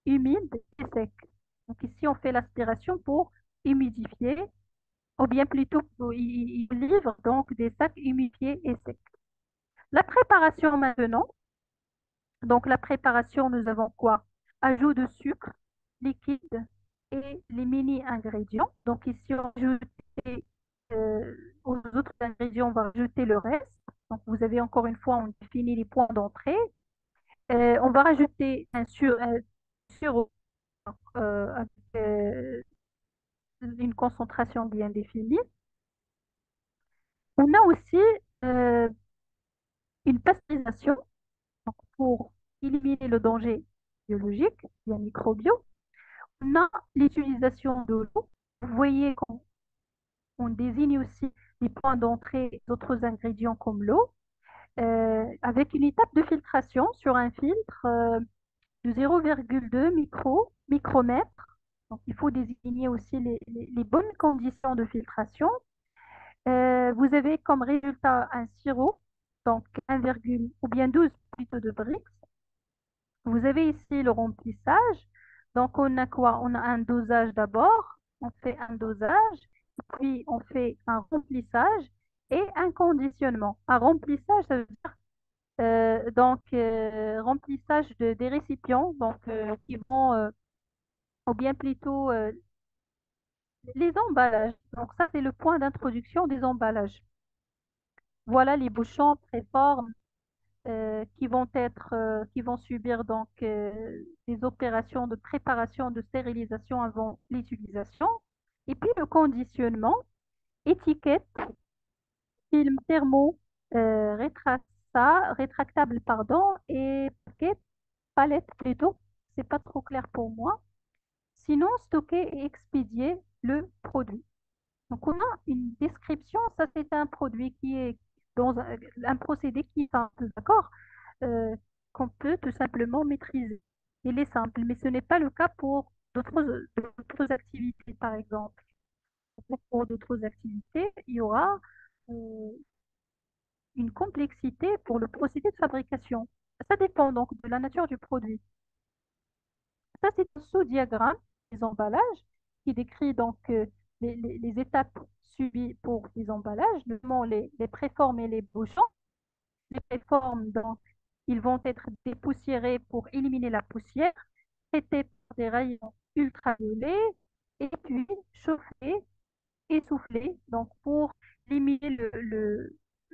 humide et sec. Donc ici, on fait l'aspiration pour humidifier, ou bien plutôt, il livre donc des sacs humidifiés et secs. La préparation maintenant, donc la préparation, nous avons quoi? Ajout de sucre, liquide et les mini-ingrédients. Donc ici, on ajoute euh, aux autres ingrédients, on va rajouter le reste. Donc vous avez encore une fois, on définit les points d'entrée. On va rajouter un sur avec une concentration bien définie. On a aussi euh, une pasteurisation donc, pour éliminer le danger biologique, bien microbio. On a l'utilisation de l'eau. Vous voyez qu'on on désigne aussi les points d'entrée d'autres ingrédients comme l'eau, avec une étape de filtration sur un filtre de 0,2 micromètres. Donc, il faut désigner aussi les bonnes conditions de filtration. Vous avez comme résultat un sirop, donc 1, ou bien 12 plutôt de Brix. Vous avez ici le remplissage. Donc, on a quoi? On a un dosage d'abord. On fait un dosage, puis on fait un remplissage et un conditionnement. Un remplissage, ça veut dire remplissage des récipients qui vont, ou bien plutôt les emballages. Donc ça, c'est le point d'introduction des emballages. Voilà les bouchons préformes qui vont subir des opérations de préparation de stérilisation avant l'utilisation. Et puis le conditionnement, étiquette, film thermo, rétractable, pardon, et paquet, palette plutôt. C'est pas trop clair pour moi. Sinon, stocker et expédier le produit. Donc, on a une description. Ça, c'est un produit qui est dans un procédé qui est simple, d'accord? Euh, qu'on peut tout simplement maîtriser. Il est simple, mais ce n'est pas le cas pour d'autres activités, par exemple. Pour d'autres activités, il y aura euh, une complexité pour le procédé de fabrication. Ça dépend donc de la nature du produit. Ça, c'est un sous-diagramme des emballages qui décrit les étapes suivies pour les emballages, notamment les préformes et les bouchons. Les préformes, donc, ils vont être dépoussiérés pour éliminer la poussière, traités par des rayons ultraviolets et puis chauffés essoufflé, donc pour limiter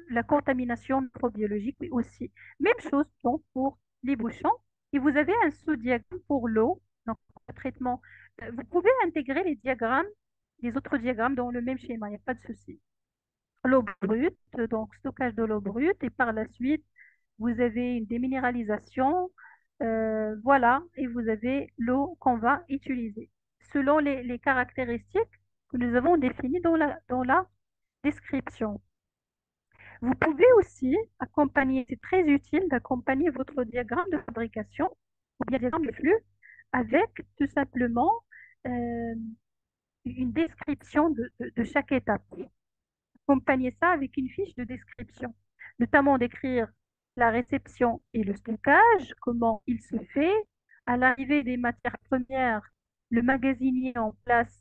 la contamination microbiologique, mais aussi, même chose donc pour les bouchons. Et vous avez un sous-diagramme pour l'eau, donc le traitement. Vous pouvez intégrer les autres diagrammes dans le même schéma, il n'y a pas de souci. L'eau brute, donc stockage de l'eau brute, et par la suite, vous avez une déminéralisation, voilà, et vous avez l'eau qu'on va utiliser selon les caractéristiques que nous avons définies dans la description. Vous pouvez aussi accompagner, c'est très utile d'accompagner votre diagramme de fabrication ou bien diagramme de flux avec tout simplement euh, une description de chaque étape. Accompagner ça avec une fiche de description, notamment d'écrire la réception et le stockage, comment il se fait, à l'arrivée des matières premières, le magasinier en place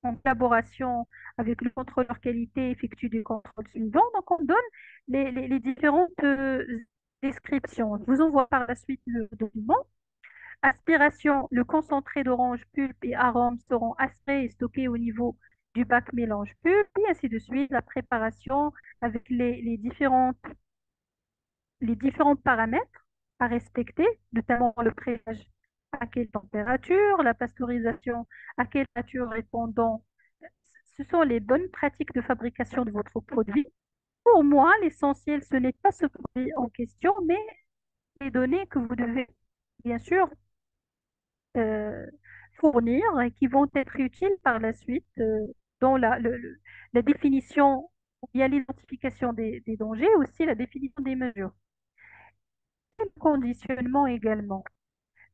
en collaboration avec le contrôleur qualité effectue des contrôles suivants. Donc, on donne les différentes descriptions. Je vous envoie par la suite le document. Aspiration, le concentré d'orange pulpe et arômes seront aspirés et stockés au niveau du bac mélange pulpe, et ainsi de suite. La préparation avec les différents paramètres à respecter, notamment le préage à quelle température, la pasteurisation à quelle température répondant. Ce sont les bonnes pratiques de fabrication de votre produit. Pour moi, l'essentiel, ce n'est pas ce produit en question, mais les données que vous devez, bien sûr, euh, fournir et qui vont être utiles par la suite dans la définition ou bien l'identification des dangers, aussi la définition des mesures. Et le conditionnement également.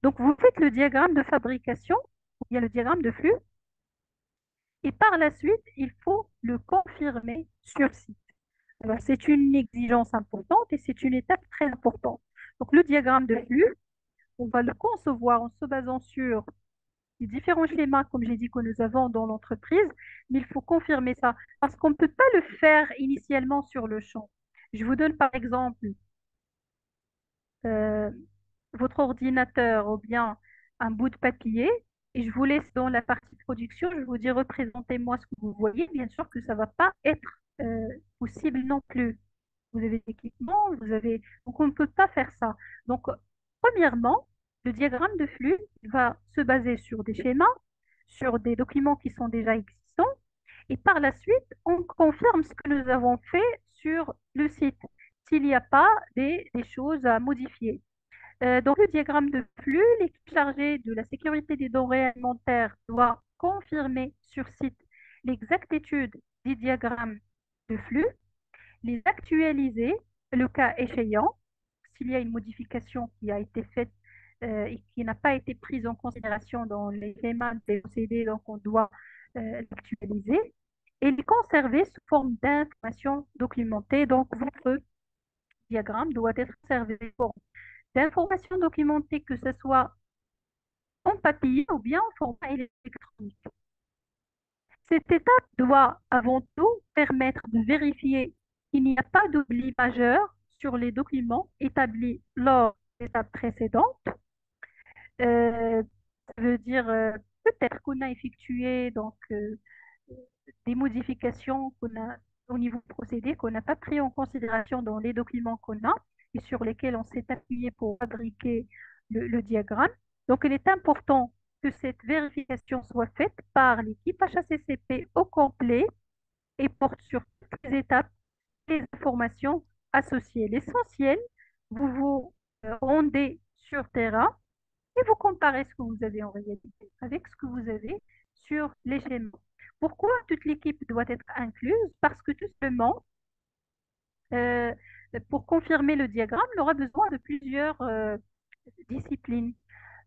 Donc, vous faites le diagramme de fabrication ou bien le diagramme de flux et par la suite, il faut le confirmer sur site. Alors, c'est une exigence importante et c'est une étape très importante. Donc, le diagramme de flux, on va le concevoir en se basant sur les différents schémas, comme j'ai dit, que nous avons dans l'entreprise, mais il faut confirmer ça parce qu'on ne peut pas le faire initialement sur le champ. Je vous donne par exemple euh, votre ordinateur ou bien un bout de papier et je vous laisse dans la partie production, je vous dis représentez-moi ce que vous voyez. Bien sûr que ça ne va pas être possible non plus. Vous avez l'équipement, donc on ne peut pas faire ça. Donc, premièrement, le diagramme de flux va se baser sur des schémas, sur des documents qui sont déjà existants, et par la suite, on confirme ce que nous avons fait sur le site, s'il n'y a pas des choses à modifier. Dans le diagramme de flux, l'équipe chargée de la sécurité des denrées alimentaires doit confirmer sur site l'exactitude des diagrammes de flux, les actualiser, le cas échéant, s'il y a une modification qui a été faite et qui n'a pas été prise en considération dans les schémas des procédés, donc on doit l'actualiser et les conserver sous forme d'informations documentées. Donc, votre diagramme doit être conservé sous forme d'informations documentées, que ce soit en papier ou bien en format électronique. Cette étape doit avant tout permettre de vérifier qu'il n'y a pas d'oubli majeur sur les documents établis lors de l'étape précédente. Ça veut dire peut-être qu'on a effectué des modifications qu'on a au niveau procédé qu'on n'a pas pris en considération dans les documents qu'on a et sur lesquels on s'est appuyé pour fabriquer le diagramme. Donc, il est important que cette vérification soit faite par l'équipe HACCP au complet et porte sur toutes les étapes et les informations associées. L'essentiel, vous vous rendez sur terrain et vous comparez ce que vous avez en réalité avec ce que vous avez sur les schémas. Pourquoi toute l'équipe doit être incluse? Parce que tout simplement, euh, pour confirmer le diagramme, il aura besoin de plusieurs disciplines.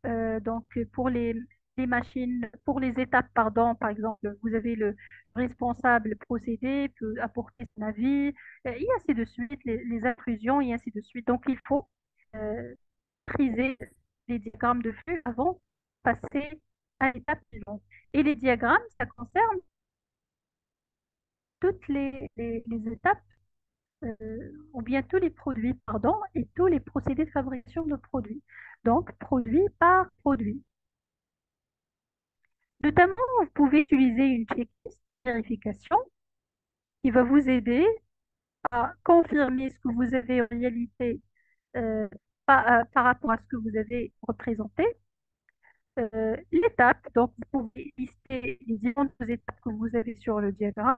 Donc, pour les machines, pour les étapes, pardon, par exemple, vous avez le responsable procédé, peut apporter son avis, et ainsi de suite, les intrusions, et ainsi de suite. Donc, il faut euh, maîtriser les diagrammes de flux avant de passer à l'étape suivante. Et les diagrammes, ça concerne toutes les étapes, ou bien tous les produits, pardon, et tous les procédés de fabrication de produits. Donc, produit par produit. Notamment, vous pouvez utiliser une checklist de vérification qui va vous aider à confirmer ce que vous avez en réalité par rapport à ce que vous avez représenté. L'étape, donc vous pouvez lister les différentes étapes que vous avez sur le diagramme,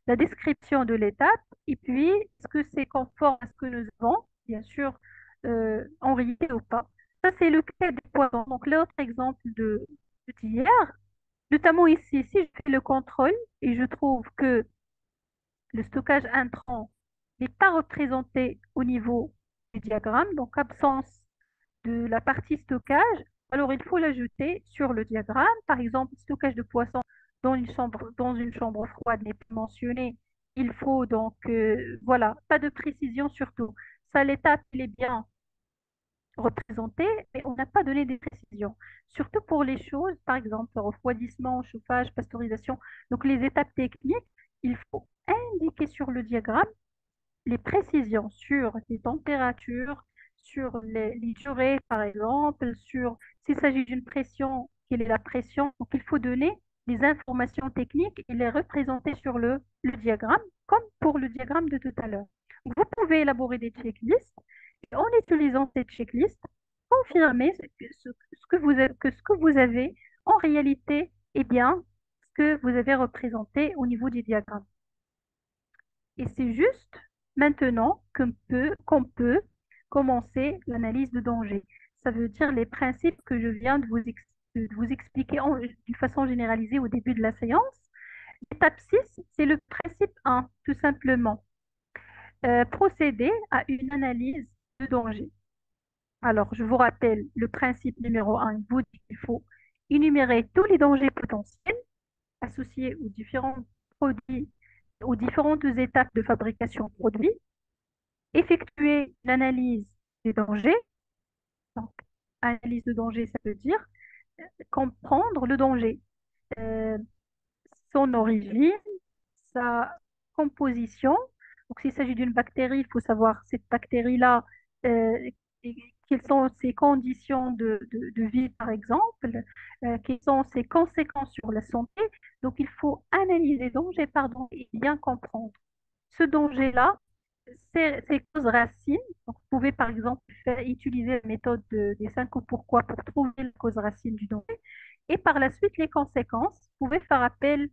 la description de l'étape, et puis est-ce que c'est conforme à ce que nous avons, bien sûr, en réalité ou pas. Ça, c'est le cas des poissons. Donc, l'autre exemple d'hier, notamment ici, si je fais le contrôle et je trouve que le stockage intrant n'est pas représenté au niveau du diagramme, donc absence de la partie stockage, alors il faut l'ajouter sur le diagramme. Par exemple, stockage de poissons dans une chambre froide n'est pas mentionné. Il faut donc, voilà, pas de précision surtout. Ça, l'étape, il est bien représenté, mais on n'a pas donné des précisions. Surtout pour les choses, par exemple, refroidissement, chauffage, pasteurisation. Donc, les étapes techniques, il faut indiquer sur le diagramme les précisions sur les températures, sur les durées, par exemple, sur s'il s'agit d'une pression, quelle est la pression. Donc, il faut donner les informations techniques et les représenter sur le diagramme, comme pour le diagramme de tout à l'heure. Vous pouvez élaborer des checklists et en utilisant cette checklist, confirmer ce que vous avez en réalité est bien ce que vous avez représenté au niveau du diagramme. Et c'est juste maintenant qu'on peut commencer l'analyse de danger. Ça veut dire les principes que je viens de vous expliquer d'une façon généralisée au début de la séance. L'étape 6, c'est le principe 1, tout simplement. Procéder à une analyse de danger. Alors, je vous rappelle, le principe numéro 1, il vous dit qu'il faut énumérer tous les dangers potentiels associés aux différents produits, aux différentes étapes de fabrication de produits, effectuer l'analyse des dangers. Donc, analyse de danger, ça veut dire comprendre le danger, euh, son origine, sa composition. Donc, s'il s'agit d'une bactérie, il faut savoir cette bactérie-là, euh, quelles sont ses conditions de vie, par exemple, quelles sont ses conséquences sur la santé. Donc, il faut analyser le danger, pardon, et bien comprendre. Ce danger-là, ces causes racines. Donc, vous pouvez par exemple utiliser la méthode des 5 pourquoi pour trouver la cause racine du danger. Et par la suite, les conséquences. Vous pouvez faire appel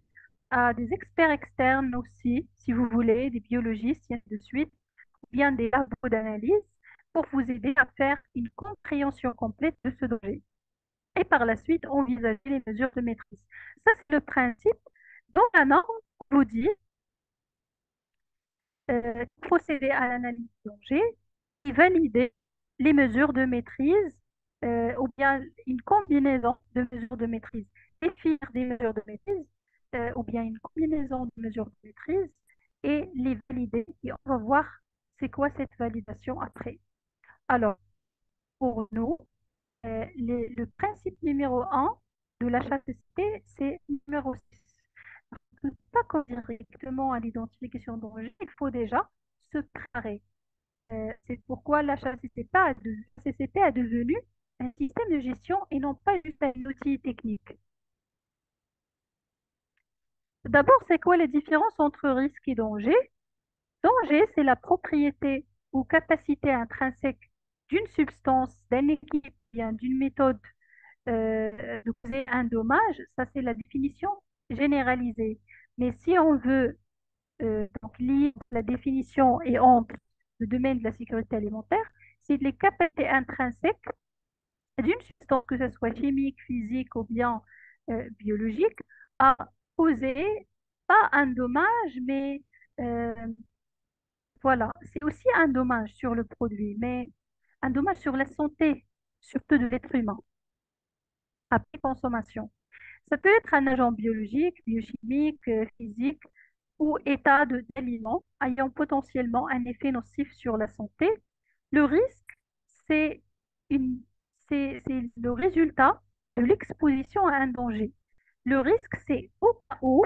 à des experts externes aussi, si vous voulez, des biologistes, et ainsi de suite, ou bien des labos d'analyse pour vous aider à faire une compréhension complète de ce danger. Et par la suite, envisager les mesures de maîtrise. Ça, c'est le principe dont la norme vous dit procéder à l'analyse de danger et valider les mesures de maîtrise ou bien une combinaison de mesures de maîtrise. Définir des mesures de maîtrise ou bien une combinaison de mesures de maîtrise et les valider. Et on va voir c'est quoi cette validation après. Alors, pour nous, le principe numéro 1 de l'HACCP, c'est numéro 6. Pour ne pas conduire directement à l'identification de danger, il faut déjà se préparer. C'est pourquoi l'HACCP a devenu un système de gestion et non pas juste un outil technique. D'abord, c'est quoi la différence entre risque et danger? Danger, c'est la propriété ou capacité intrinsèque d'une substance, d'un équipement, bien d'une méthode de causer un dommage. Ça, c'est la définition généralisée. Mais si on veut donc lier la définition et entre le domaine de la sécurité alimentaire, c'est les capacités intrinsèques d'une substance, que ce soit chimique, physique ou bien biologique, à causer pas un dommage, mais euh, voilà, c'est aussi un dommage sur le produit, mais un dommage sur la santé, surtout de l'être humain, après consommation. Ça peut être un agent biologique, biochimique, physique ou état d'aliment ayant potentiellement un effet nocif sur la santé. Le risque, c'est une, c'est le résultat de l'exposition à un danger. Le risque, c'est au cas où,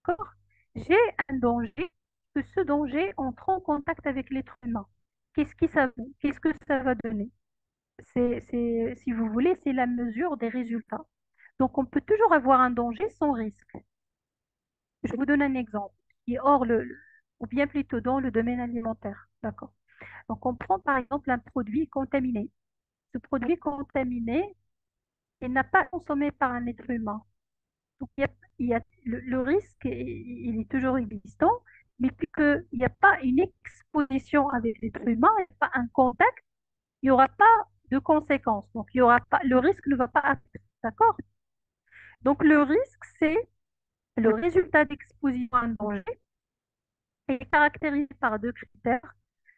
d'accord, j'ai un danger, que ce danger entre en contact avec l'être humain. Qu'est-ce que ça va donner? Si vous voulez, c'est la mesure des résultats. Donc, on peut toujours avoir un danger sans risque. Je vous donne un exemple qui est hors ou bien plutôt dans le domaine alimentaire. D'accord. Donc, on prend par exemple un produit contaminé. Ce produit contaminé, il n'a pas consommé par un être humain. Donc, le risque, il est toujours existant, mais puisqu'il n'y a pas une exposition avec l'être humain, il n'y a pas un contact, il n'y aura pas de conséquences. Donc, il y aura pas, le risque ne va pas apparaître. D'accord? Donc, le risque, c'est le résultat d'exposition à un danger est caractérisé par deux critères.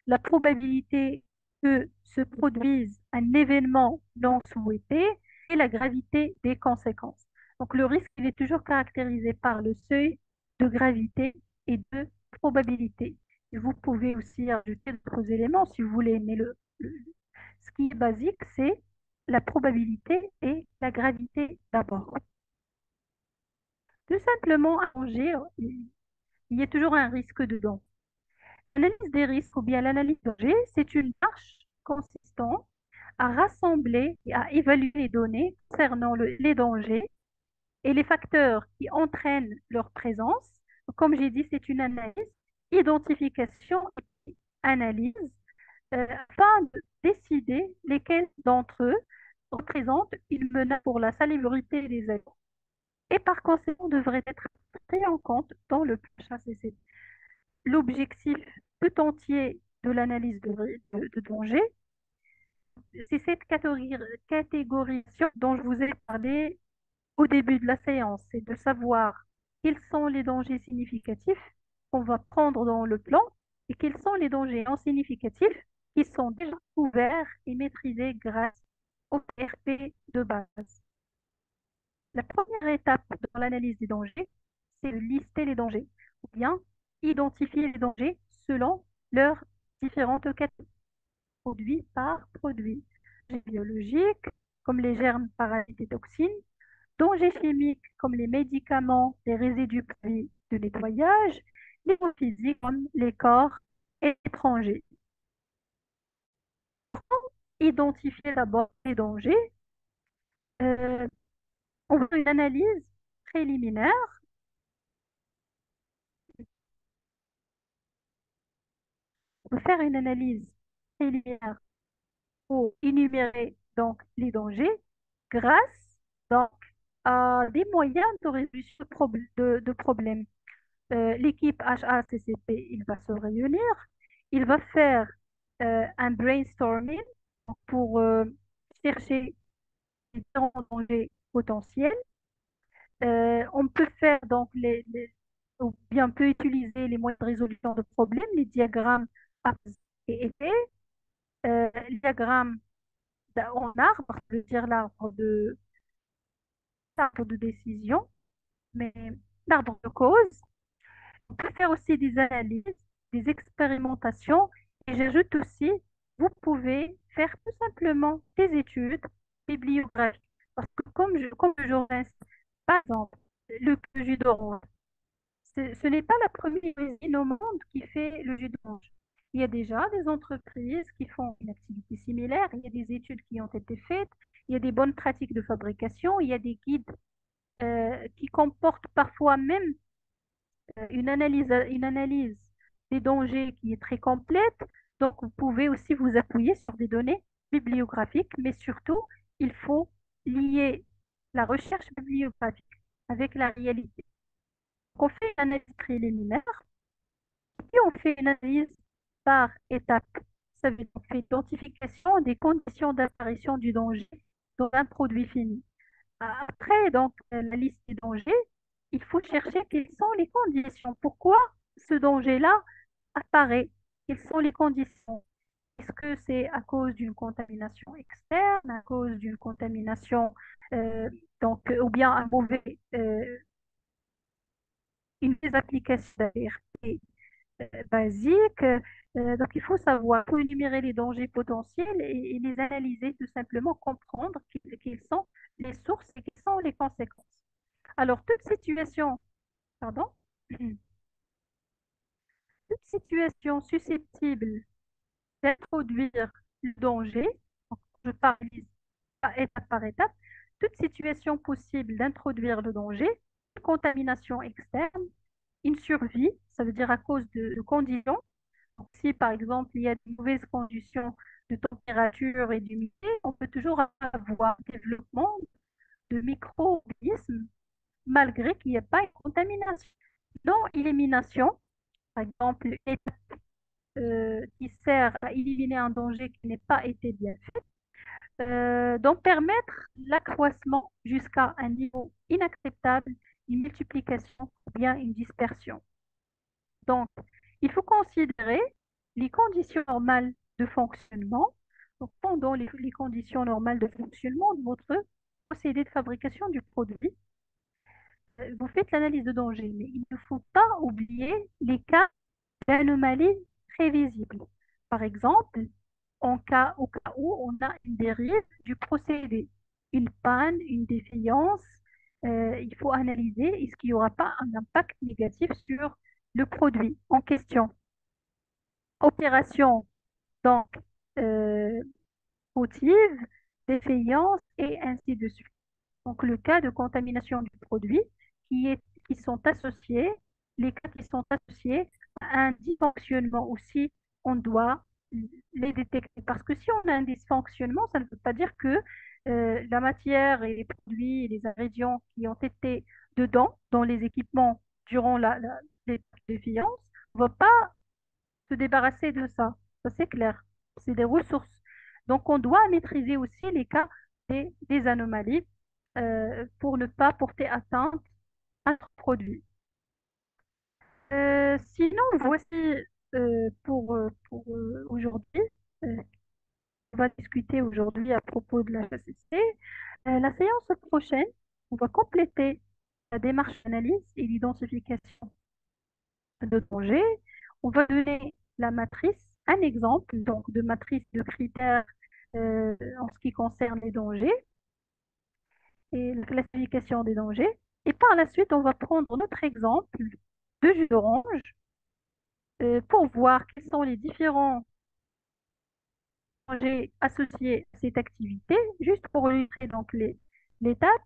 La probabilité que se produise un événement non souhaité et la gravité des conséquences. Donc, le risque, il est toujours caractérisé par le seuil de gravité et de probabilité. Et vous pouvez aussi ajouter d'autres éléments si vous voulez, mais ce qui est basique, c'est la probabilité et la gravité d'abord. Tout simplement, à Angers, il y a toujours un risque dedans. L'analyse des risques ou bien l'analyse de danger, c'est une marche consistant à rassembler et à évaluer les données concernant les dangers et les facteurs qui entraînent leur présence. Comme j'ai dit, c'est une analyse, identification et analyse afin de décider lesquels d'entre eux représentent une menace pour la salubrité des aliments et par conséquent devraient être pris en compte dans le plan HACCP. L'objectif tout entier de l'analyse de danger, c'est cette catégorisation dont je vous ai parlé au début de la séance, c'est de savoir quels sont les dangers significatifs qu'on va prendre dans le plan et quels sont les dangers non significatifs qui sont déjà couverts et maîtrisés grâce au PRP de base. La première étape dans l'analyse des dangers, c'est de lister les dangers ou bien identifier les dangers selon leurs différentes catégories, produit par produit. Dangers biologiques, comme les germes, parasites et toxines, dangers chimiques, comme les médicaments, les résidus de nettoyage, les dangers physiques, comme les corps étrangers. Identifier d'abord les dangers. Euh, on veut une analyse préliminaire. On peut faire une analyse préliminaire pour énumérer donc les dangers grâce donc à des moyens de résolution de problèmes. L'équipe HACCP, il va se réunir, il va faire un brainstorming pour chercher les différents dangers potentiels. On peut faire donc ou bien on peut utiliser les moyens de résolution de problèmes, les diagrammes A et P, les diagrammes en arbre, je veux dire l'arbre de décision, mais l'arbre de cause. On peut faire aussi des analyses, des expérimentations, et j'ajoute aussi, vous pouvez faire tout simplement des études bibliographiques. Parce que comme le jour reste, par exemple, le jus d'orange. Ce n'est pas la première usine au monde qui fait le jus d'orange. Il y a déjà des entreprises qui font une activité similaire, il y a des études qui ont été faites, il y a des bonnes pratiques de fabrication, il y a des guides qui comportent parfois même une analyse des dangers qui est très complète. Donc, vous pouvez aussi vous appuyer sur des données bibliographiques, mais surtout, il faut lier la recherche bibliographique avec la réalité. Donc, on fait une analyse préliminaire, puis on fait une analyse par étape. Ça veut dire qu'on fait l'identification des conditions d'apparition du danger dans un produit fini. Après, donc, la liste des dangers, il faut chercher quelles sont les conditions. Pourquoi ce danger-là apparaît? Quelles sont les conditions? Est-ce que c'est à cause d'une contamination externe, à cause d'une contamination, euh, ou bien une désapplication d'ARP basique? Donc, il faut savoir, il faut énumérer les dangers potentiels et les analyser, tout simplement comprendre quelles sont les sources et quelles sont les conséquences. Alors, pardon, toute situation susceptible d'introduire le danger, donc, je parle étape par étape, toute situation possible d'introduire le danger, une contamination externe, une survie, ça veut dire à cause de conditions. Donc, si par exemple il y a de mauvaises conditions de température et d'humidité, on peut toujours avoir développement de micro-organismes malgré qu'il n'y ait pas une contamination. Non-élimination, par exemple, une étape qui sert à éliminer un danger qui n'a pas été bien fait, donc permettre l'accroissement jusqu'à un niveau inacceptable, une multiplication ou bien une dispersion. Donc, il faut considérer les conditions normales de fonctionnement. Donc, pendant les conditions normales de fonctionnement de votre procédé de fabrication du produit, vous faites l'analyse de danger, mais il ne faut pas oublier les cas d'anomalies prévisibles. Par exemple, au cas où on a une dérive du procédé, une panne, une défaillance, il faut analyser est-ce qu'il n'y aura pas un impact négatif sur le produit en question. Opération, donc, euh, fautive, défaillance et ainsi de suite. Donc, le cas de contamination du produit qui est, qui sont associés, les cas qui sont associés à un dysfonctionnement aussi, on doit les détecter. Parce que si on a un dysfonctionnement, ça ne veut pas dire que la matière et les produits et les ingrédients qui ont été dedans, dans les équipements, durant les défiances, ne vont pas se débarrasser de ça. Ça, c'est clair. C'est des ressources. Donc, on doit maîtriser aussi les cas des anomalies pour ne pas porter atteinte à notre produit. Sinon, voici pour aujourd'hui. Euh, on va discuter aujourd'hui à propos de la HACCP. La séance prochaine, on va compléter la démarche d'analyse et l'identification de danger. On va donner la matrice, un exemple donc de matrice de critères en ce qui concerne les dangers et la classification des dangers. Et par la suite, on va prendre notre exemple de jus d'orange pour voir quels sont les différents dangers associés à cette activité, juste pour illustrer donc l'étape.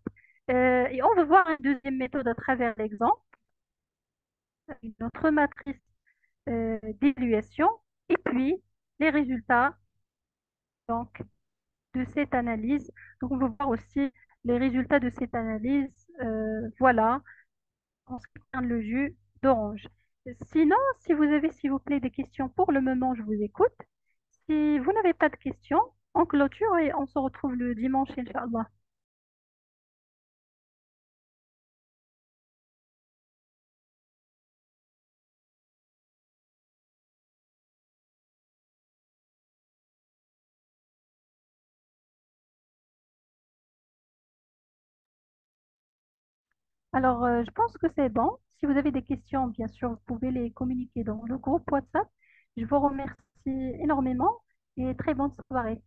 Et on va voir une deuxième méthode à travers l'exemple, une autre matrice d'évaluation, et puis les résultats donc, de cette analyse. Donc, on va voir aussi les résultats de cette analyse, voilà, en ce qui concerne le jus d'orange. Sinon, si vous avez, s'il vous plaît, des questions pour le moment, je vous écoute. Si vous n'avez pas de questions, on clôture et on se retrouve le dimanche, Inch'Allah. Alors, je pense que c'est bon. Si vous avez des questions, bien sûr, vous pouvez les communiquer dans le groupe WhatsApp. Je vous remercie énormément et très bonne soirée.